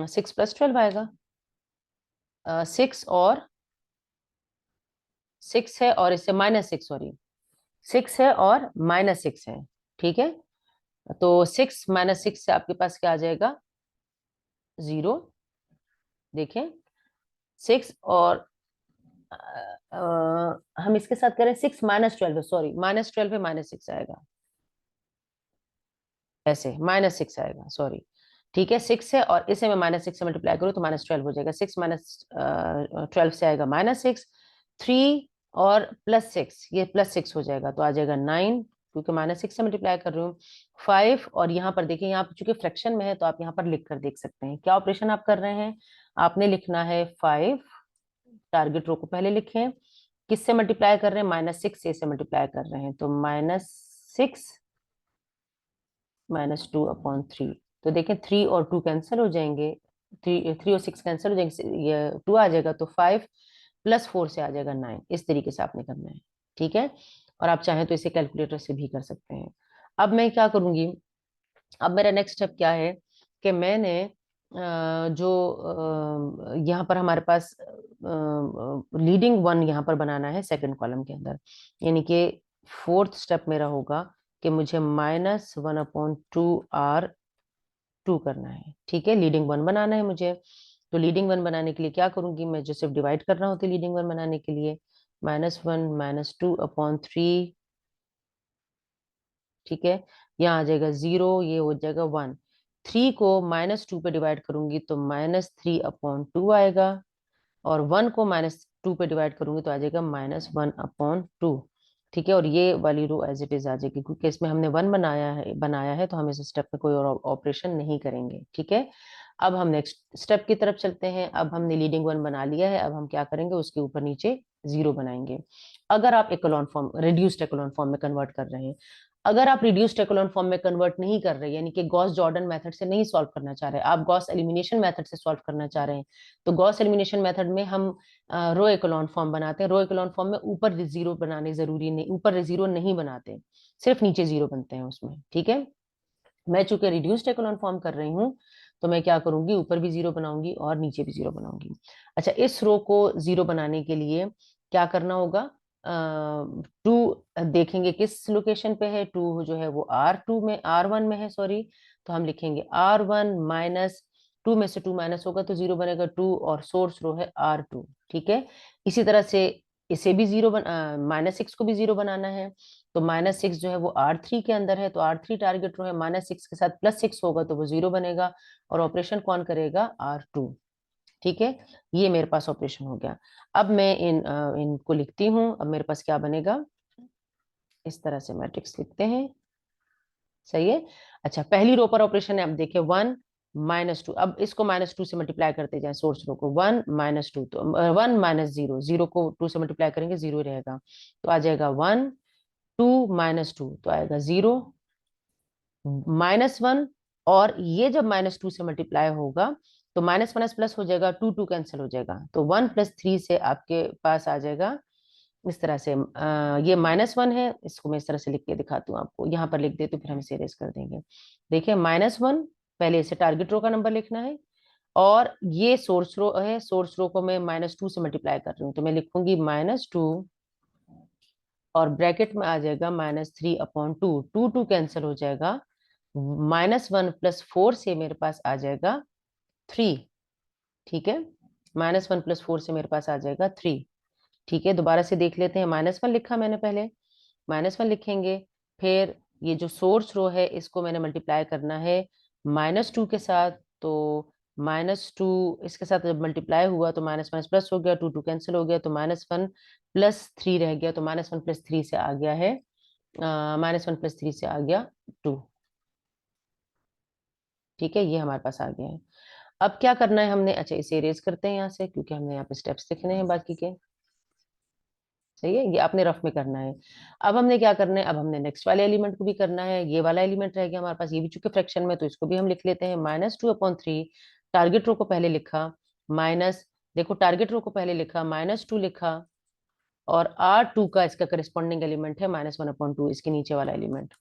6 +12 आएगा। 6 और 6 है और इससे -6, सॉरी 6 है और -6 है, ठीक है। तो 6 माइनस 6 से आपके पास क्या आ जाएगा 0। देखें 6 और हम इसके साथ करें 6 -12, सॉरी -12 पे -6 आएगा, ऐसे -6 आएगा, सॉरी, ठीक है। 6 है और इसे मैं -6 से मल्टीप्लाई करूँ तो -12 हो जाएगा। 6 माइनस 12 से आएगा -6, 3 और +6, ये +6 हो जाएगा तो आ जाएगा 9, क्योंकि -6 से मल्टीप्लाई कर रही हूँ। 5 और यहाँ पर देखिए, यहाँ पर चूंकि फ्रैक्शन में है तो आप यहाँ पर लिख कर देख सकते हैं क्या ऑपरेशन आप कर रहे हैं। आपने लिखना है 5, टारगेट रो को पहले लिखें, किससे मल्टीप्लाई कर रहे हैं, -6 से मल्टीप्लाई कर रहे हैं, तो -6 -2/3। तो देखें 3 और 2 कैंसिल हो जाएंगे, 3 और 6 कैंसिल हो जाएंगे, ये 2 आ जाएगा, तो 5 + 4 से आ जाएगा 9। इस तरीके से आपने करना है, ठीक है। और आप चाहें तो इसे कैलकुलेटर से भी कर सकते हैं। अब मैं क्या करूंगी, अब मेरा नेक्स्ट स्टेप क्या है कि मैंने जो यहाँ पर हमारे पास लीडिंग वन यहाँ पर बनाना है सेकंड कॉलम के अंदर, यानी कि फोर्थ स्टेप मेरा होगा कि मुझे -1/2R2 करना है, ठीक है। लीडिंग वन बनाना है मुझे, तो लीडिंग वन बनाने के लिए क्या करूंगी, मैं जो सिर्फ डिवाइड कर रहा होती लीडिंग वन बनाने के लिए, -1 -2/3, ठीक है। यहाँ आ जाएगा 0, ये हो जाएगा 1। 3 को -2 पे डिवाइड करूंगी तो -3/2 आएगा, और 1 को -2 पे डिवाइड करूंगी तो आ जाएगा -1/2, ठीक है। और ये वाली रो एज इट इज आ जाएगी, क्योंकि इसमें हमने 1 बनाया है तो हम इस स्टेप में कोई और ऑपरेशन नहीं करेंगे, ठीक है। अब हम नेक्स्ट स्टेप की तरफ चलते हैं। अब हमने लीडिंग वन बना लिया है, अब हम क्या करेंगे, उसके ऊपर नीचे 0 बनाएंगे। अगर आप echelon form, reduced echelon form में कन्वर्ट कर रहे हैं, अगर आप रिड्यूस्ड एक्लोन फॉर्म में कन्वर्ट नहीं कर रहे, यानी कि गॉस जॉर्डन मेथड से नहीं सॉल्व करना चाह रहे, आप गॉस एलिमिनेशन मेथड से सॉल्व करना चाह रहे हैं, तो गॉस एलिमिनेशन मेथड में हम रो एक्लोन फॉर्म बनाते हैं। रो एक्लोन फॉर्म में ऊपर 0 बनाने जरूरी नहीं, ऊपर 0 नहीं बनाते, सिर्फ नीचे 0 बनते हैं उसमें, ठीक है। मैं चूंकि रिड्यूस्ड एक्लोन फॉर्म कर रही हूँ तो मैं क्या करूंगी, ऊपर भी 0 बनाऊंगी और नीचे भी 0 बनाऊंगी। अच्छा, इस रो को 0 बनाने के लिए क्या करना होगा, 2 देखेंगे किस लोकेशन पे है, 2 जो है वो R2 में, R1 में है, सॉरी। तो हम लिखेंगे R1 माइनस 2 में से 2 माइनस होगा तो 0 बनेगा 2, और सोर्स रो है R2, ठीक है। इसी तरह से इसे भी 0 -6 को भी 0 बनाना है, तो -6 जो है वो R3 के अंदर है, तो R3 टारगेट रो है, -6 के साथ +6 होगा तो वो 0 बनेगा, और ऑपरेशन कौन करेगा, R2, ठीक है। ये मेरे पास ऑपरेशन हो गया। अब मैं इनको लिखती हूँ। अब मेरे पास क्या बनेगा, इस तरह से मैट्रिक्स लिखते हैं, सही है। अच्छा, पहली रो पर ऑपरेशन है, अब देखिए 1 -2, अब इसको -2 से मल्टीप्लाई करते जाए, सोर्स रो को 1 -2, तो 1 -0, 0 को 2 से मल्टीप्लाई करेंगे 0 रहेगा, तो आ जाएगा 1, 2 -2 तो आएगा 0, -1, और ये जब -2 से मल्टीप्लाई होगा तो माइनस माइनस प्लस हो जाएगा, 2 2 कैंसिल हो जाएगा, तो 1 + 3 से आपके पास आ जाएगा इस तरह से। ये -1 है, इसको मैं इस तरह से लिख के दिखाती हूँ आपको, यहाँ पर लिख दे तो फिर हम इसे इरेज कर देंगे। देखिए -1, पहले इसे टारगेट रो का नंबर लिखना है, और ये सोर्स रो है, सोर्स रो को मैं -2 से मल्टीप्लाई कर रही हूँ, तो मैं लिखूंगी -2, और ब्रैकेट में आ जाएगा -3/2, 2 2 कैंसिल हो जाएगा, -1 + 4 से मेरे पास आ जाएगा 3, ठीक है। -1 + 4 से मेरे पास आ जाएगा 3, ठीक है। दोबारा से देख लेते हैं, -1 लिखा मैंने पहले, -1 लिखेंगे, फिर ये जो सोर्स रो है इसको मैंने मल्टीप्लाई करना है -2 के साथ, तो -2 इसके साथ जब मल्टीप्लाई हुआ तो माइनस माइनस प्लस हो गया, 2 2 कैंसिल हो गया, तो -1 + 3 रह गया, तो -1 + 3 से आ गया है, -1 + 3 से आ गया 2, ठीक है। ये हमारे पास आ गया है। अब क्या करना है हमने, अच्छा इसे इरेज करते हैं यहाँ से, क्योंकि हमने यहाँ पे स्टेप्स लिखने हैं बाकी के, सही है। ये आपने रफ में करना है। अब हमने क्या करना है, अब हमने नेक्स्ट वाले एलिमेंट को भी करना है, ये वाला एलिमेंट रह गया हमारे पास, ये भी चूंकि फ्रैक्शन में, तो इसको भी हम लिख लेते हैं, -2/3 टारगेट रो को पहले लिखा, माइनस, देखो टारगेट रो को पहले लिखा, -2 लिखा, और R2 का इसका करिस्पॉन्डिंग एलिमेंट है -1/2, इसके नीचे वाला एलिमेंट।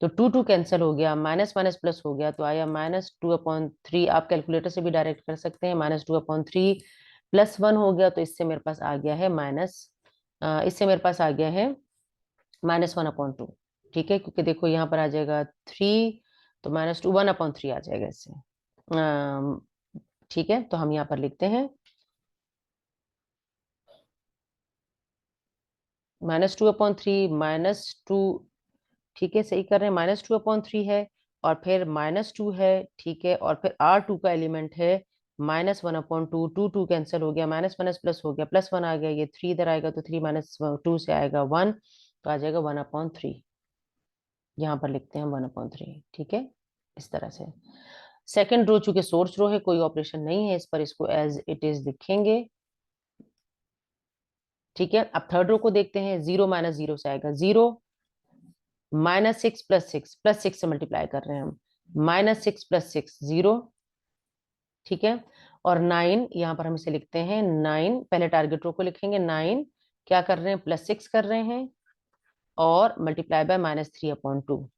तो 2 कैंसिल हो गया, माइनस माइनस प्लस हो गया, तो आया -2/3। आप कैलकुलेटर से भी डायरेक्ट कर सकते हैं, -2/3 +1 हो गया, तो इससे मेरे पास आ गया है इससे मेरे पास आ गया है -1/2। ठीक है, क्योंकि देखो यहाँ पर आ जाएगा 3, तो -2 1/3 आ जाएगा इससे। ठीक है, तो हम यहाँ पर लिखते हैं -2/3 -2। ठीक है, सही कर रहे हैं, -2/3 है, और फिर -2 है। ठीक है, और फिर R2 का एलिमेंट है -1/2, 2 कैंसिल हो गया, माइनस माइनस प्लस हो गया, +1 आ गया, ये 3 इधर आएगा, तो 3 -2 से आएगा 1, तो आ जाएगा 1/3। यहाँ पर लिखते हैं 1/3। ठीक है, इस तरह से। सेकंड रो चूंकि सोर्स रो है, कोई ऑपरेशन नहीं है इस पर, इसको एज इट इज लिखेंगे। ठीक है, अब थर्ड रो को देखते हैं। 0 -0 से आएगा 0, -6 +6 से मल्टीप्लाई कर रहे हैं हम, -6 +6 0। ठीक है, और 9 यहाँ पर हम इसे लिखते हैं 9, पहले टारगेट रो को लिखेंगे। 9 क्या कर रहे हैं, +6 कर रहे हैं, और मल्टीप्लाई बाय -3/2,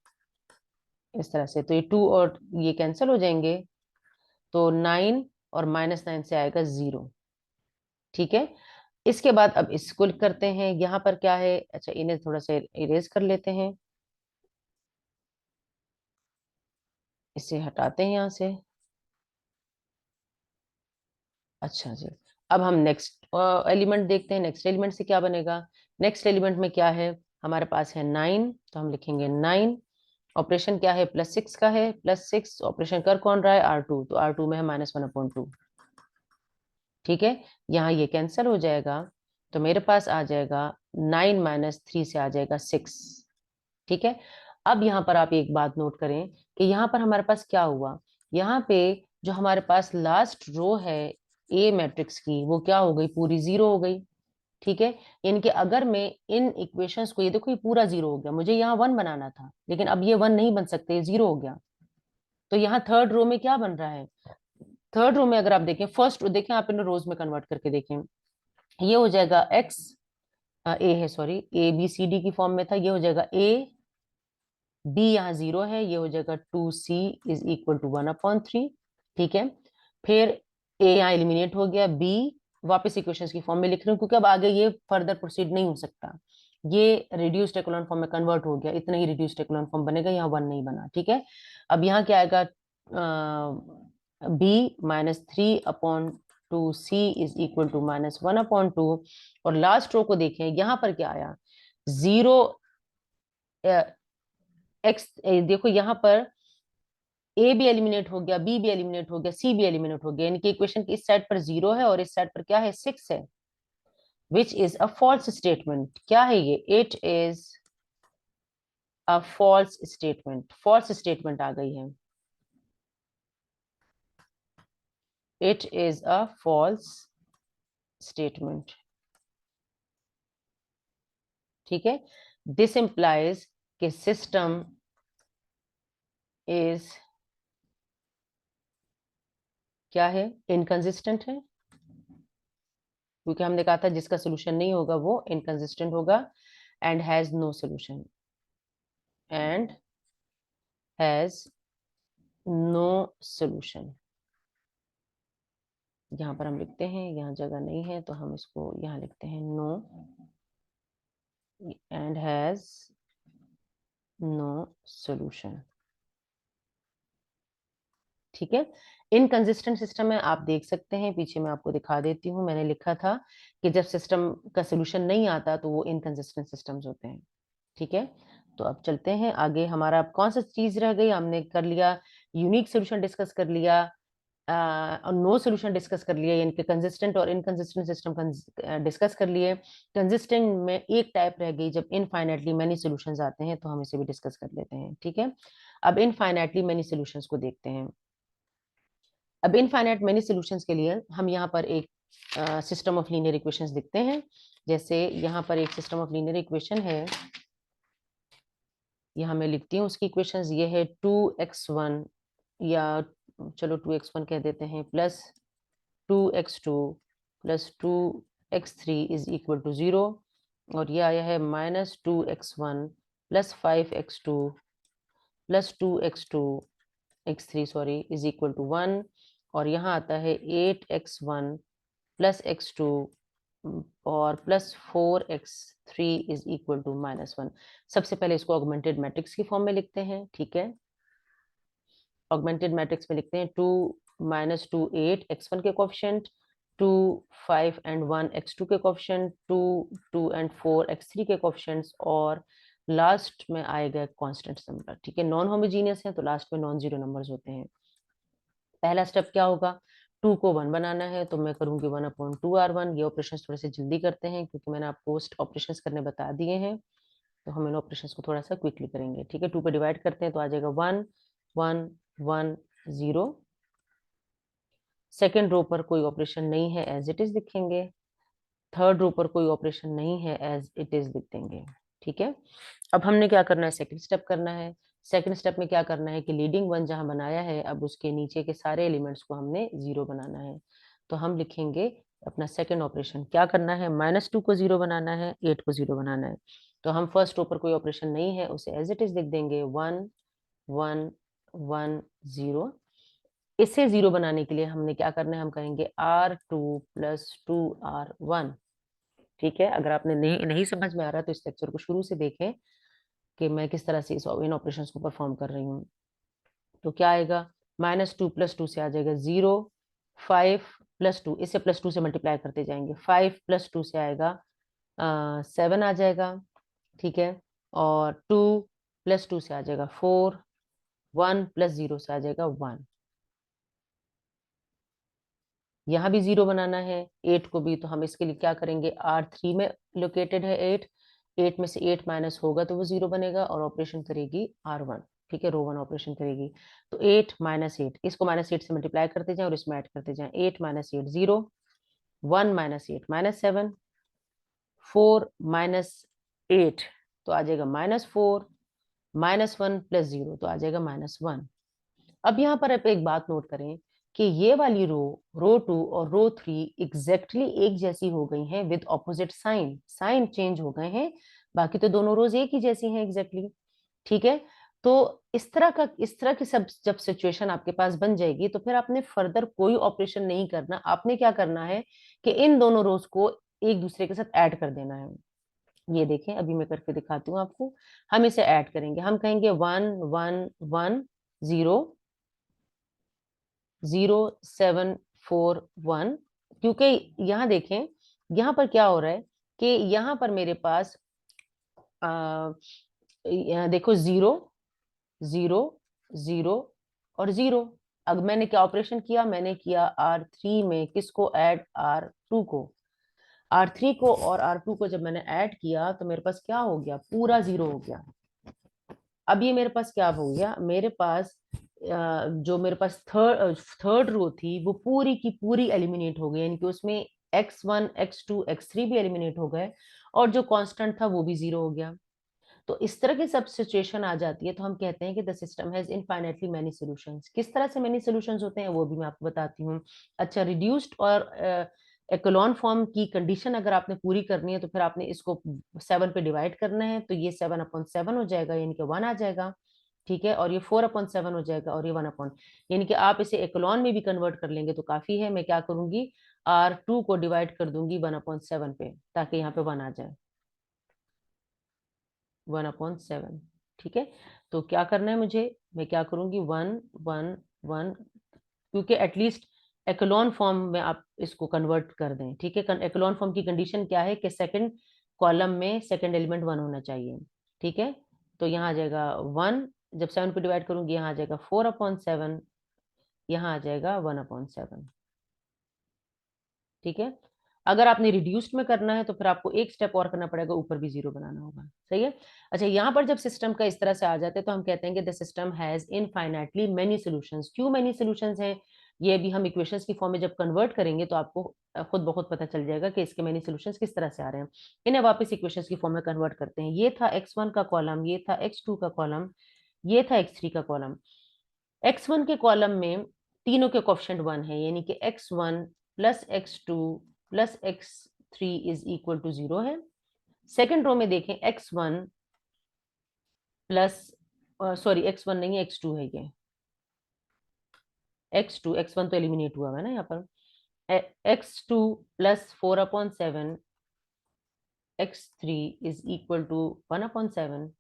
इस तरह से। तो ये 2 और ये कैंसिल हो जाएंगे, तो 9 और -9 से आएगा 0। ठीक है, इसके बाद अब इसको करते हैं। यहाँ पर क्या है, अच्छा इन्हें थोड़ा सा इरेज कर लेते हैं, इसे हटाते हैं यहाँ से। अच्छा जी, अब हम नेक्स्ट एलिमेंट देखते हैं। नेक्स्ट एलिमेंट से क्या बनेगा, नेक्स्ट एलिमेंट में क्या है, हमारे पास है 9, तो हम लिखेंगे 9। ऑपरेशन क्या है, +6 का है, +6 ऑपरेशन कर कौन रहा है, R2, तो R2 में है -1/2। ठीक है, यहाँ ये कैंसिल हो जाएगा, तो मेरे पास आ जाएगा 9 -3 से आ जाएगा 6। ठीक है, अब यहाँ पर आप एक बात नोट करें कि यहाँ पर हमारे पास क्या हुआ, यहाँ पे जो हमारे पास लास्ट रो है ए मैट्रिक्स की, वो क्या हो गई, पूरी 0 हो गई। ठीक है, यानी कि अगर मैं इन इक्वेशंस को, ये देखो ये पूरा 0 हो गया, मुझे यहाँ 1 बनाना था, लेकिन अब ये 1 नहीं बन सकते, 0 हो गया। तो यहाँ थर्ड रो में क्या बन रहा है, थर्ड रो में अगर आप देखें, फर्स्ट रो देखें, आप इन रोज में कन्वर्ट करके देखें, ये हो जाएगा एक्स, ए है सॉरी, ABCD की फॉर्म में था, ये हो जाएगा A, B यहाँ 0 है, ये हो जाएगा 2C = 1/3। ठीक है, फिर A यहाँ एलिमिनेट हो गया, B वापस इक्वेशंस की फॉर्म में लिख रही हूँ, क्योंकि अब आगे ये फर्दर प्रोसीड नहीं हो सकता, ये रिड्यूस्ड एक्लोन फॉर्म में कन्वर्ट हो गया, इतना ही रिड्यूस्ड एक्लोन फॉर्म बनेगा, यहाँ 1 नहीं बना। ठीक है, अब यहाँ क्या आएगा, B -3/2C = -1/2। और लास्ट रो को देखें, यहाँ पर क्या आया, 0 एक्स, देखो यहाँ पर ए भी एलिमिनेट हो गया, बी भी एलिमिनेट हो गया, सी भी एलिमिनेट हो गया, यानी कि इक्वेशन की इस साइड पर 0 है और इस साइड पर क्या है, 6 है, which is a false statement. क्या है ये, it is a false statement, false statement आ गई है, it is a false statement. ठीक है, दिस इंप्लाइज कि सिस्टम इज क्या है, इनकंसिस्टेंट है, क्योंकि हमने कहा था जिसका सोल्यूशन नहीं होगा वो इनकंसिस्टेंट होगा, and has no solution, and has no solution. यहाँ पर हम लिखते हैं, यहाँ जगह नहीं है तो हम इसको यहाँ लिखते हैं, no and has no solution. ठीक है, इनकंसिस्टेंट सिस्टम में आप देख सकते हैं, पीछे मैं आपको दिखा देती हूँ, मैंने लिखा था कि जब सिस्टम का सोल्यूशन नहीं आता तो वो इनकंसिस्टेंट सिस्टम्स होते हैं। ठीक है, तो अब चलते हैं आगे, हमारा अब कौन सा चीज रह गई, हमने कर लिया यूनिक सोल्यूशन डिस्कस कर लिया, और नो सोल्यूशन डिस्कस कर लिया, यानी कि कंसिस्टेंट और इनकंसिस्टेंट सिस्टम डिस्कस कर लिए। कंसिस्टेंट में एक टाइप रह गई, जब इनफाइनाइटली मेनी सॉल्यूशंस आते हैं तो हम इसे भी डिस्कस कर लेते हैं। ठीक है, अब इनफाइनाइटली मेनी सॉल्यूशंस को देखते हैं। अब इनफाइनाइट मेनी सॉल्यूशंस के लिए हम यहाँ पर एक सिस्टम ऑफ लीनियर इक्वेशंस लिखते हैं। जैसे यहाँ पर एक सिस्टम ऑफ लीनियर इक्वेशन है, यहाँ मैं लिखती हूँ उसकी इक्वेशंस, ये है 2x1 या चलो 2x1 कह देते हैं, plus 2x2 plus 2x3 is equal to 0, और ये आया है minus 2x1 plus 5x2 plus 2x3 sorry is equal to 1, और यहाँ आता है 8x1 प्लस x2 और plus 4x3 is equal to -1। सबसे पहले इसको ऑगमेंटेड मैट्रिक्स की फॉर्म में लिखते हैं, ठीक है। ऑगमेंटेड मैट्रिक्स में लिखते हैं 2 -2 8 x1 के कोफिशिएंट, 2 5 एंड 1 x2 के कोफिशिएंट, 2 2 एंड 4 x3 के कोफिशिएंट्स, और लास्ट में आएगा कांस्टेंट नंबर, ठीक है। नॉन होमोजीनियस है तो लास्ट में नॉन जीरो नंबर्स होते हैं। पहला स्टेप क्या होगा, 2 को 1 बनाना है, तो मैं करूंगी 1/2r1। ये ऑपरेशन थोड़े से जल्दी करते हैं क्योंकि मैंने आपको पोस्ट ऑपरेशंस करने बता दिए हैं, तो हम इन ऑपरेशंस को थोड़ा सा क्विकली करेंगे, ठीक है। 2 पे डिवाइड करते हैं तो आ जाएगा 1 1 1 0। सेकेंड रो पर कोई ऑपरेशन नहीं है, एज इट इज लिखेंगे। थर्ड रो पर कोई ऑपरेशन नहीं है, एज इट इज लिख देंगे, ठीक है। अब हमने क्या करना है, सेकंड स्टेप करना है। सेकंड स्टेप में क्या करना है कि लीडिंग वन जहां बनाया है, अब उसके नीचे के सारे एलिमेंट्स को हमने 0 बनाना है। तो हम लिखेंगे अपना सेकंड ऑपरेशन, क्या करना है, -2 को 0 बनाना है, 8 को 0 बनाना है। तो हम फर्स्ट रो पर कोई ऑपरेशन नहीं है, उसे एज इट इज लिख देंगे 1 1 1 0। इसे 0 बनाने के लिए हमने क्या करना है, हम करेंगे R2 प्लस 2R1, ठीक है। अगर आपने नहीं समझ में आ रहा तो इस लेक्चर को शुरू से देखें कि मैं किस तरह से इन ऑपरेशंस को परफॉर्म कर रही हूँ। तो क्या आएगा, -2 प्लस 2 से आ जाएगा 0, 5 प्लस 2, इसे प्लस 2 से मल्टीप्लाई करते जाएंगे, 5 प्लस 2 से आएगा 7 आ जाएगा, ठीक है। और 2 प्लस 2 से आ जाएगा 4, 1 प्लस 0 से आ जाएगा 1। यहाँ भी 0 बनाना है 8 को भी, तो हम इसके लिए क्या करेंगे, R3 में लोकेटेड है 8, 8 में से 8 माइनस होगा तो वो 0 बनेगा, और ऑपरेशन करेगी R1, ठीक है, रो 1 ऑपरेशन करेगी। तो 8 -8, इसको -8 से मल्टीप्लाई करते जाएं और इसमें ऐड करते जाएं, 8 -8 0, 1 -8 -7, 4 -8 तो आ जाएगा -4, -1 प्लस 0 तो आ जाएगा -1। अब यहाँ पर आप एक बात नोट करें कि ये वाली रो 2 और रो 3 एग्जैक्टली एक जैसी हो गई हैं with opposite sign, sign change हो गए हैं, बाकी तो दोनों रोज एक ही जैसी हैं एग्जैक्टली, ठीक है। तो इस तरह की सब जब सिचुएशन आपके पास बन जाएगी तो फिर आपने फर्दर कोई ऑपरेशन नहीं करना, आपने क्या करना है कि इन दोनों रोज को एक दूसरे के साथ ऐड कर देना है। ये देखें, अभी मैं करके दिखाती हूँ आपको। हम इसे ऐड करेंगे, हम कहेंगे 1 1 1 0 0 7 4 1, क्योंकि यहाँ देखें, यहाँ पर क्या हो रहा है कि यहाँ पर मेरे पास यहाँ देखो 0 0 0 और 0। अब मैंने क्या ऑपरेशन किया, मैंने किया R3 में किसको ऐड, R2 को। R3 को और R2 को जब मैंने ऐड किया तो मेरे पास क्या हो गया, पूरा 0 हो गया। अब ये मेरे पास क्या हो गया, मेरे पास जो मेरे पास थर्ड रो थी वो पूरी की पूरी एलिमिनेट हो गई, यानी कि उसमें x1 x2 x3 भी एलिमिनेट हो गए, और जो कांस्टेंट था वो भी 0 हो गया। तो इस तरह की सब सिचुएशन आ जाती है तो हम कहते हैं कि the system has infinitely many solutions. किस तरह से मेनी सॉल्यूशंस होते हैं वो भी मैं आपको बताती हूँ। अच्छा, रिड्यूस्ड और एक्लोन फॉर्म की कंडीशन अगर आपने पूरी करनी है तो फिर आपने इसको 7 पे डिवाइड करना है, तो ये 7/7 हो जाएगा, यानी कि 1 आ जाएगा, ठीक है। और ये 4/7 हो जाएगा, और ये 1 यानी कि आप इसे एक्लोन में भी कन्वर्ट कर लेंगे तो काफी है। मैं क्या करूंगी, R2 को डिवाइड कर दूंगी 1/7 पे, ताकि यहाँ पे 1 आ जाए, 1/7, ठीक है। तो क्या करना है मुझे, मैं क्या करूंगी 1 1 1, क्योंकि एटलीस्ट एक्लोन फॉर्म में आप इसको कन्वर्ट कर दें, ठीक है। एक्लोन फॉर्म की कंडीशन क्या है कि सेकंड कॉलम में सेकंड एलिमेंट 1 होना चाहिए, ठीक है। तो यहाँ आ जाएगा 1, जब 7 पे डिवाइड करूंगी यहाँ आ जाएगा 4/7, यहाँ आ जाएगा 1/7, ठीक है। अगर आपने रिड्यूस्ड में करना है तो फिर आपको एक स्टेप और करना पड़ेगा, ऊपर भी 0 बनाना होगा, सही है। अच्छा, यहाँ पर जब सिस्टम का इस तरह से आ जाते हैं तो हम कहते हैं कि the system has infinitely many solutions. क्यों मेनी सॉल्यूशंस हैं, ये भी हम इक्वेशंस की फॉर्म में जब कन्वर्ट करेंगे तो आपको खुद ब खुद पता चल जाएगा कि इसके मेनी सॉल्यूशंस किस तरह से आ रहे हैं। इन्हें वापस इक्वेशंस की फॉर्म में कन्वर्ट करते हैं। ये था x1 का कॉलम, ये था x2 का कॉलम, ये था x3 का कॉलम। x1 के कॉलम में तीनों के कोएफिशिएंट 1 है, यानी कि x1 plus x2 plus x3 is equal to 0 है। सेकेंड रो में देखें x1 प्लस सॉरी x1 नहीं है, x2 है ये, x2, x1 तो एलिमिनेट हुआ है ना यहाँ पर, x2 plus 4/7 x3 is equal to 1/7।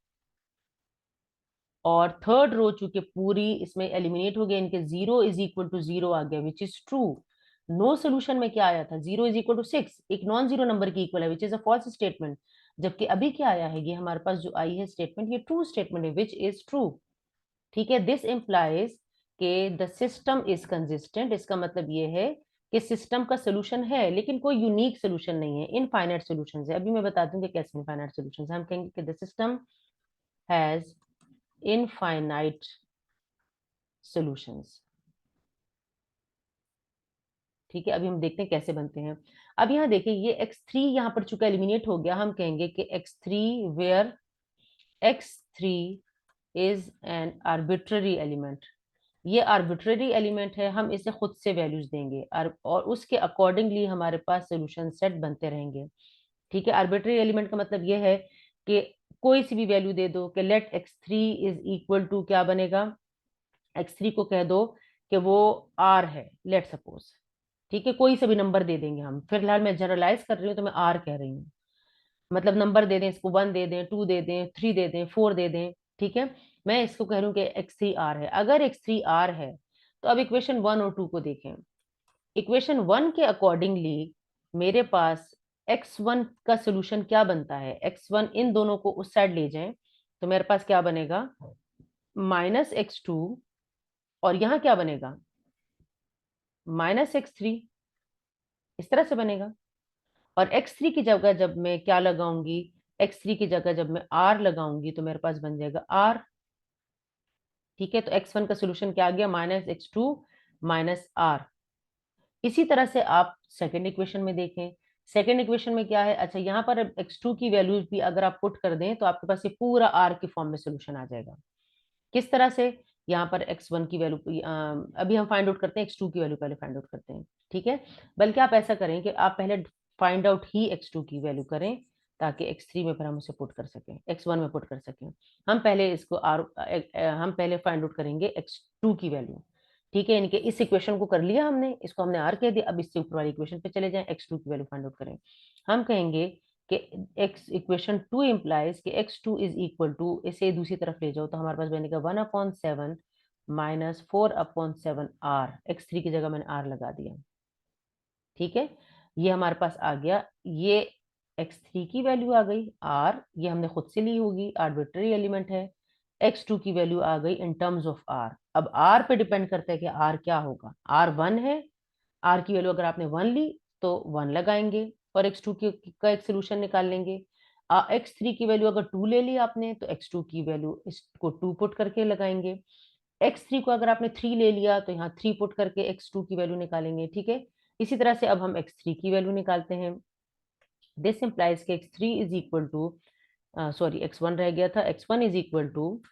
और थर्ड रो चूंकि पूरी इसमें एलिमिनेट हो गया, इनके 0 इज इक्वल टू 0 आ गया, which is true. No solution में क्या आया था, 0 इज इक्वल टू 6, एक नॉन जीरो नंबर की इक्वल है, which is a false statement. जबकि अभी क्या आया है, ये हमारे पास जो आई है स्टेटमेंट, ये ट्रू स्टेटमेंट है, विच इज ट्रू। ठीक है, दिस इंप्लाइज के द सिस्टम इज कंसिस्टेंट। इसका मतलब ये है कि सिस्टम का सोल्यूशन है, लेकिन कोई यूनिक सोल्यूशन नहीं है, इनफाइनाइट सोल्यूशन है। अभी मैं बता दूं कि कैसे इनफाइनाइट सोल्यूशन है। हम कहेंगे कि the system has infinite solutions. ठीक है, अभी हम देखते हैं कैसे बनते हैं। अब यहाँ देखिए, ये x3 यहाँ पर चूंकि एलिमिनेट हो गया, हम कहेंगे कि x3 where x3 is an arbitrary element. ये आर्बिट्ररी एलिमेंट है, हम इसे खुद से वैल्यूज देंगे और उसके अकॉर्डिंगली हमारे पास सोल्यूशन सेट बनते रहेंगे। ठीक है, आर्बिट्ररी एलिमेंट का मतलब ये है कि कोई सी भी वैल्यू दे दो, कि late x3 is equal to क्या बनेगा, x3 को कह दो कि वो r है, लेट सपोज। ठीक है, कोई से भी नंबर दे देंगे हम, फिलहाल मैं जनरलाइज कर रही हूँ तो मैं r कह रही हूँ। मतलब नंबर दे दें, इसको 1 दे दें, 2 दे दें, 3 दे दें, 4 दे दें। ठीक है, मैं इसको कह रही हूँ कि x3 r है। अगर x3 r है तो अब इक्वेशन 1 और 2 को देखें। इक्वेशन 1 के अकॉर्डिंगली मेरे पास x1 का सोल्यूशन क्या बनता है, x1 इन दोनों को उस साइड ले जाएं तो मेरे पास क्या बनेगा, -x2, और यहाँ क्या बनेगा, -x3, इस तरह से बनेगा। और x3 की जगह जब मैं क्या लगाऊंगी, x3 की जगह जब मैं r लगाऊंगी तो मेरे पास बन जाएगा r। ठीक है, तो x1 का सोल्यूशन क्या आ गया, -x2 -r। इसी तरह से आप सेकेंड इक्वेशन में देखें। सेकेंड इक्वेशन में क्या है, अच्छा यहाँ पर x2 की वैल्यूज भी अगर आप पुट कर दें तो आपके पास ये पूरा r के फॉर्म में सोल्यूशन आ जाएगा। किस तरह से, यहाँ पर x1 की वैल्यू अभी हम फाइंड आउट करते हैं, x2 की वैल्यू पहले फाइंड आउट करते हैं। ठीक है, बल्कि आप ऐसा करें कि आप पहले फाइंड आउट ही x2 की वैल्यू करें, ताकि x3 में फिर हम उसे पुट कर सकें, x1 में पुट कर सकें। हम पहले इसको हम पहले फाइंड आउट करेंगे x2 की वैल्यू। ठीक है, यानी कि इस इक्वेशन को कर लिया हमने, इसको हमने r कह दिया, अब इससे ऊपर वाली इक्वेशन पे चले जाएं, x2 की वैल्यू फाइंड आउट करें। हम कहेंगे कि x इक्वेशन 2 इम्प्लाइज कि x2 इज इक्वल टू, इसे दूसरी तरफ ले जाओ तो हमारे पास बनेगा 1/7 -4/7 r। x3 की जगह मैंने r लगा दिया। ठीक है, ये हमारे पास आ गया, ये x3 की वैल्यू आ गई r, ये हमने खुद से ली होगी, आर्बिट्ररी एलिमेंट है। x2 की वैल्यू आ गई इन टर्म्स ऑफ r। अब r पे डिपेंड करता है कि r क्या होगा, r 1 है, r की वैल्यू अगर आपने 1 ली तो 1 लगाएंगे और x2 का एक सोल्यूशन निकाल लेंगे। x3 की वैल्यू अगर 2 ले ली आपने तो x2 की वैल्यू इसको 2 पुट करके लगाएंगे। x3 को अगर आपने 3 ले लिया तो यहाँ 3 पुट करके x2 की वैल्यू निकालेंगे। ठीक है, इसी तरह से अब हम x3 की वैल्यू निकालते हैं। दिस इंप्लाइज के x3 is equal to, sorry x1 रह गया था, x1 is equal to,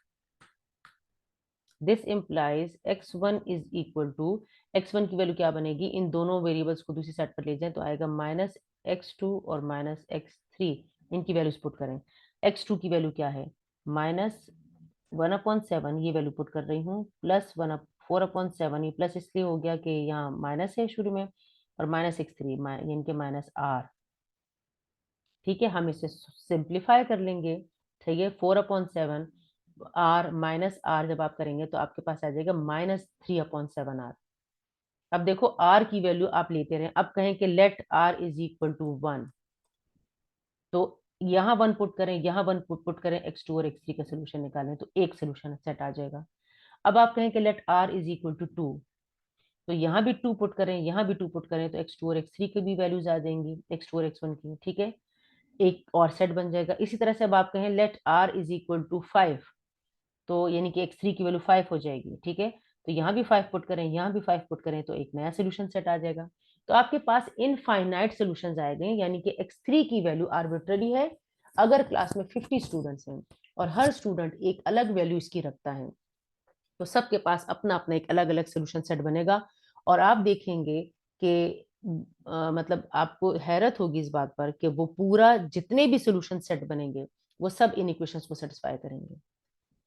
this implies x1 is equal to, x1 की वैल्यू क्या बनेगी, इन दोनों वेरिएबल्स को दूसरी साइड पर ले जाएं तो आएगा -x2 और -x3। इनकी वैल्यूज पुट करें। x2 की वैल्यू क्या है, -1/7, ये वैल्यू पुट कर रही हूँ, प्लस 4/7, ये प्लस इसलिए हो गया कि यहाँ माइनस है शुरू में, और -x3 यानी कि -r। ठीक है, हम इसे सिंप्लीफाई कर लेंगे। ठीक है, 4/7 r माइनस r जब आप करेंगे तो आपके पास आ जाएगा -3/7r। अब देखो r की वैल्यू आप लेते रहे, अब कहें कि let r is equal to 1, तो यहाँ 1 पुट करें, यहाँ 1 पुट करें, x2 और x3 का सोल्यूशन निकालें तो एक सोल्यूशन सेट आ जाएगा। अब आप कहें कि let r is equal to 2, तो यहाँ भी 2 पुट करें, यहाँ भी 2 पुट करें तो x2 और x3 की भी वैल्यूज आ जाएंगी, x2 और x1 की। ठीक है, एक और सेट बन जाएगा। इसी तरह से अब आप कहें let r is equal to 5, तो यानी कि x3 की वैल्यू 5 हो जाएगी। ठीक है, तो यहाँ भी 5 पुट करें, यहाँ भी 5 पुट करें तो एक नया सोल्यूशन सेट आ जाएगा। तो आपके पास इनफाइनाइट सोल्यूशंस आए गए, यानी कि x3 की वैल्यू आर्बिट्ररी है। अगर क्लास में 50 स्टूडेंट्स हैं और हर स्टूडेंट एक अलग वैल्यू इसकी रखता है तो सबके पास अपना अपना एक अलग अलग सोल्यूशन सेट बनेगा और आप देखेंगे कि मतलब आपको हैरत होगी इस बात पर कि वो पूरा जितने भी सोल्यूशन सेट बनेंगे वो सब इन इक्वेशंस को सेटिस्फाई करेंगे।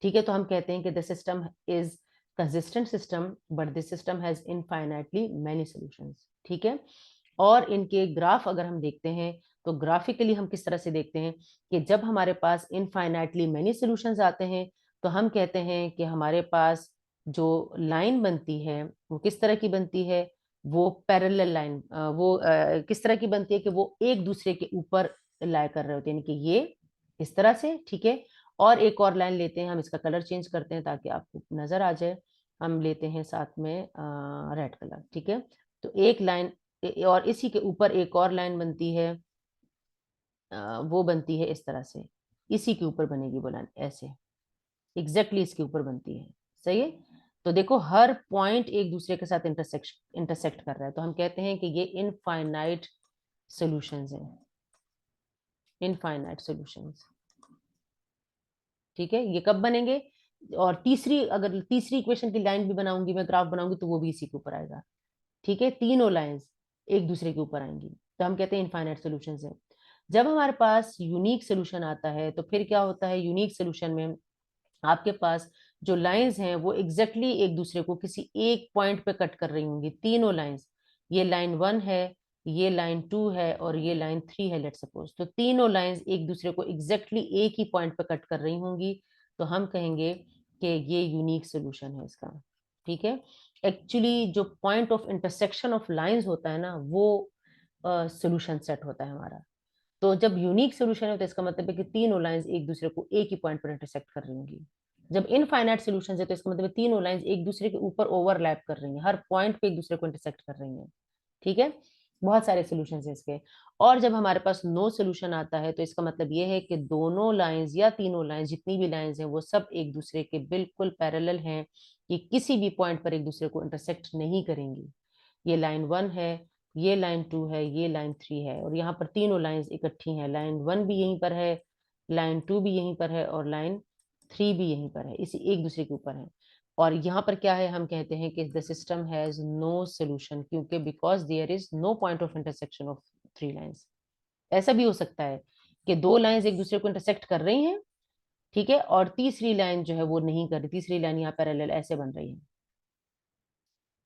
ठीक है, तो हम कहते हैं कि the system is consistent system but this system has infinitely many solutions. ठीक है, और इनके ग्राफ अगर हम देखते हैं तो ग्राफिकली हम किस तरह से देखते हैं कि जब हमारे पास इनफाइनाइटली मैनी सॉल्यूशंस आते हैं तो हम कहते हैं कि हमारे पास जो लाइन बनती है वो किस तरह की बनती है, वो पैरेलल लाइन, किस तरह की बनती है कि वो एक दूसरे के ऊपर लाई कर रहे होते हैं, यानी कि ये इस तरह से। ठीक है, और एक और लाइन लेते हैं, हम इसका कलर चेंज करते हैं ताकि आपको नजर आ जाए। हम लेते हैं साथ में रेड कलर। ठीक है, तो एक लाइन और इसी के ऊपर एक और लाइन बनती है, वो बनती है इस तरह से, इसी के ऊपर बनेगी वो लाइन ऐसे, एग्जैक्टली इसके ऊपर बनती है। सही है, तो देखो हर पॉइंट एक दूसरे के साथ इंटरसेक्ट कर रहा है, तो हम कहते हैं कि ये इनफाइनाइट सॉल्यूशंस हैं, इनफाइनाइट सॉल्यूशंस। ठीक है, ये कब बनेंगे, और अगर तीसरी इक्वेशन की लाइन भी बनाऊंगी मैं, ग्राफ बनाऊंगी, तो वो भी इसी के ऊपर आएगा। ठीक है, तीनों लाइंस एक दूसरे के ऊपर आएंगी, तो हम कहते हैं इनफाइनाइट सॉल्यूशंस है। जब हमारे पास यूनिक सोल्यूशन आता है तो फिर क्या होता है, यूनिक सोल्यूशन में आपके पास जो लाइंस हैं वो एग्जैक्टली एक दूसरे को किसी एक पॉइंट पे कट कर रही होंगी, तीनों लाइंस। ये लाइन 1 है, ये लाइन 2 है और ये लाइन 3 है, लेट सपोज, तो तीनों लाइंस एक दूसरे को एग्जैक्टली एक ही पॉइंट पे कट कर रही होंगी, तो हम कहेंगे कि ये यूनिक सोल्यूशन है इसका। ठीक है, एक्चुअली जो point of intersection of lines होता है ना, वो सोल्यूशन सेट होता है हमारा। तो जब यूनिक सोल्यूशन है तो इसका मतलब है कि तीनों लाइंस एक दूसरे को एक ही पॉइंट पर इंटरसेक्ट कर रही होंगी। जब इनफाइनाइट सॉल्यूशंस है तो इसका मतलब है तीनों लाइंस एक दूसरे के ऊपर ओवरलैप कर रही हैं, हर पॉइंट पे एक दूसरे को इंटरसेक्ट कर रही हैं। ठीक है, बहुत सारे सॉल्यूशंस हैं इसके। और जब हमारे पास नो सॉल्यूशन आता है तो इसका मतलब ये है कि दोनों लाइंस या तीनों लाइंस, जितनी भी लाइंस हैं, वो सब एक दूसरे के बिल्कुल पैरेलल हैं, कि किसी भी पॉइंट पर एक दूसरे को इंटरसेक्ट नहीं करेंगी। ये लाइन 1 है, ये लाइन 2 है, ये लाइन 3 है, और यहाँ पर तीनों लाइंस इकट्ठी हैं, लाइन 1 भी यहीं पर है, लाइन 2 भी यहीं पर है और लाइन 3 भी यहीं पर है, इसी एक दूसरे के ऊपर है। और यहाँ पर क्या है, हम कहते हैं कि the system has no solution, क्योंकि because there is no point of intersection of three lines. ऐसा भी हो सकता है कि दो लाइंस एक दूसरे को इंटरसेक्ट कर रही हैं, ठीक है, और तीसरी लाइन जो है वो नहीं कर रही, तीसरी लाइन यहाँ पैरेलल ऐसे बन रही है।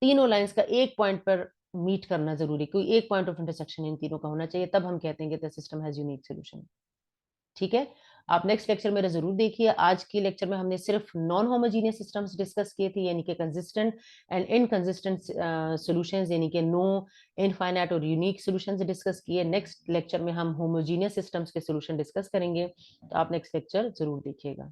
तीनों लाइंस का एक पॉइंट पर मीट करना जरूरी, कोई एक पॉइंट ऑफ इंटरसेक्शन इन तीनों का होना चाहिए, तब हम कहते हैं कि the system has unique solution. ठीक है, आप नेक्स्ट लेक्चर मेरा जरूर देखिए। आज के लेक्चर में हमने सिर्फ नॉन होमोजीनियस सिस्टम्स डिस्कस किए थे, यानी कि कंसिस्टेंट एंड इनकंसिस्टेंट सॉल्यूशंस, यानी कि नो, इनफाइनाइट और यूनिक सॉल्यूशंस डिस्कस किए। नेक्स्ट लेक्चर में हम होमोजीनियस सिस्टम्स के सॉल्यूशन डिस्कस करेंगे, तो आप नेक्स्ट लेक्चर जरूर देखिएगा।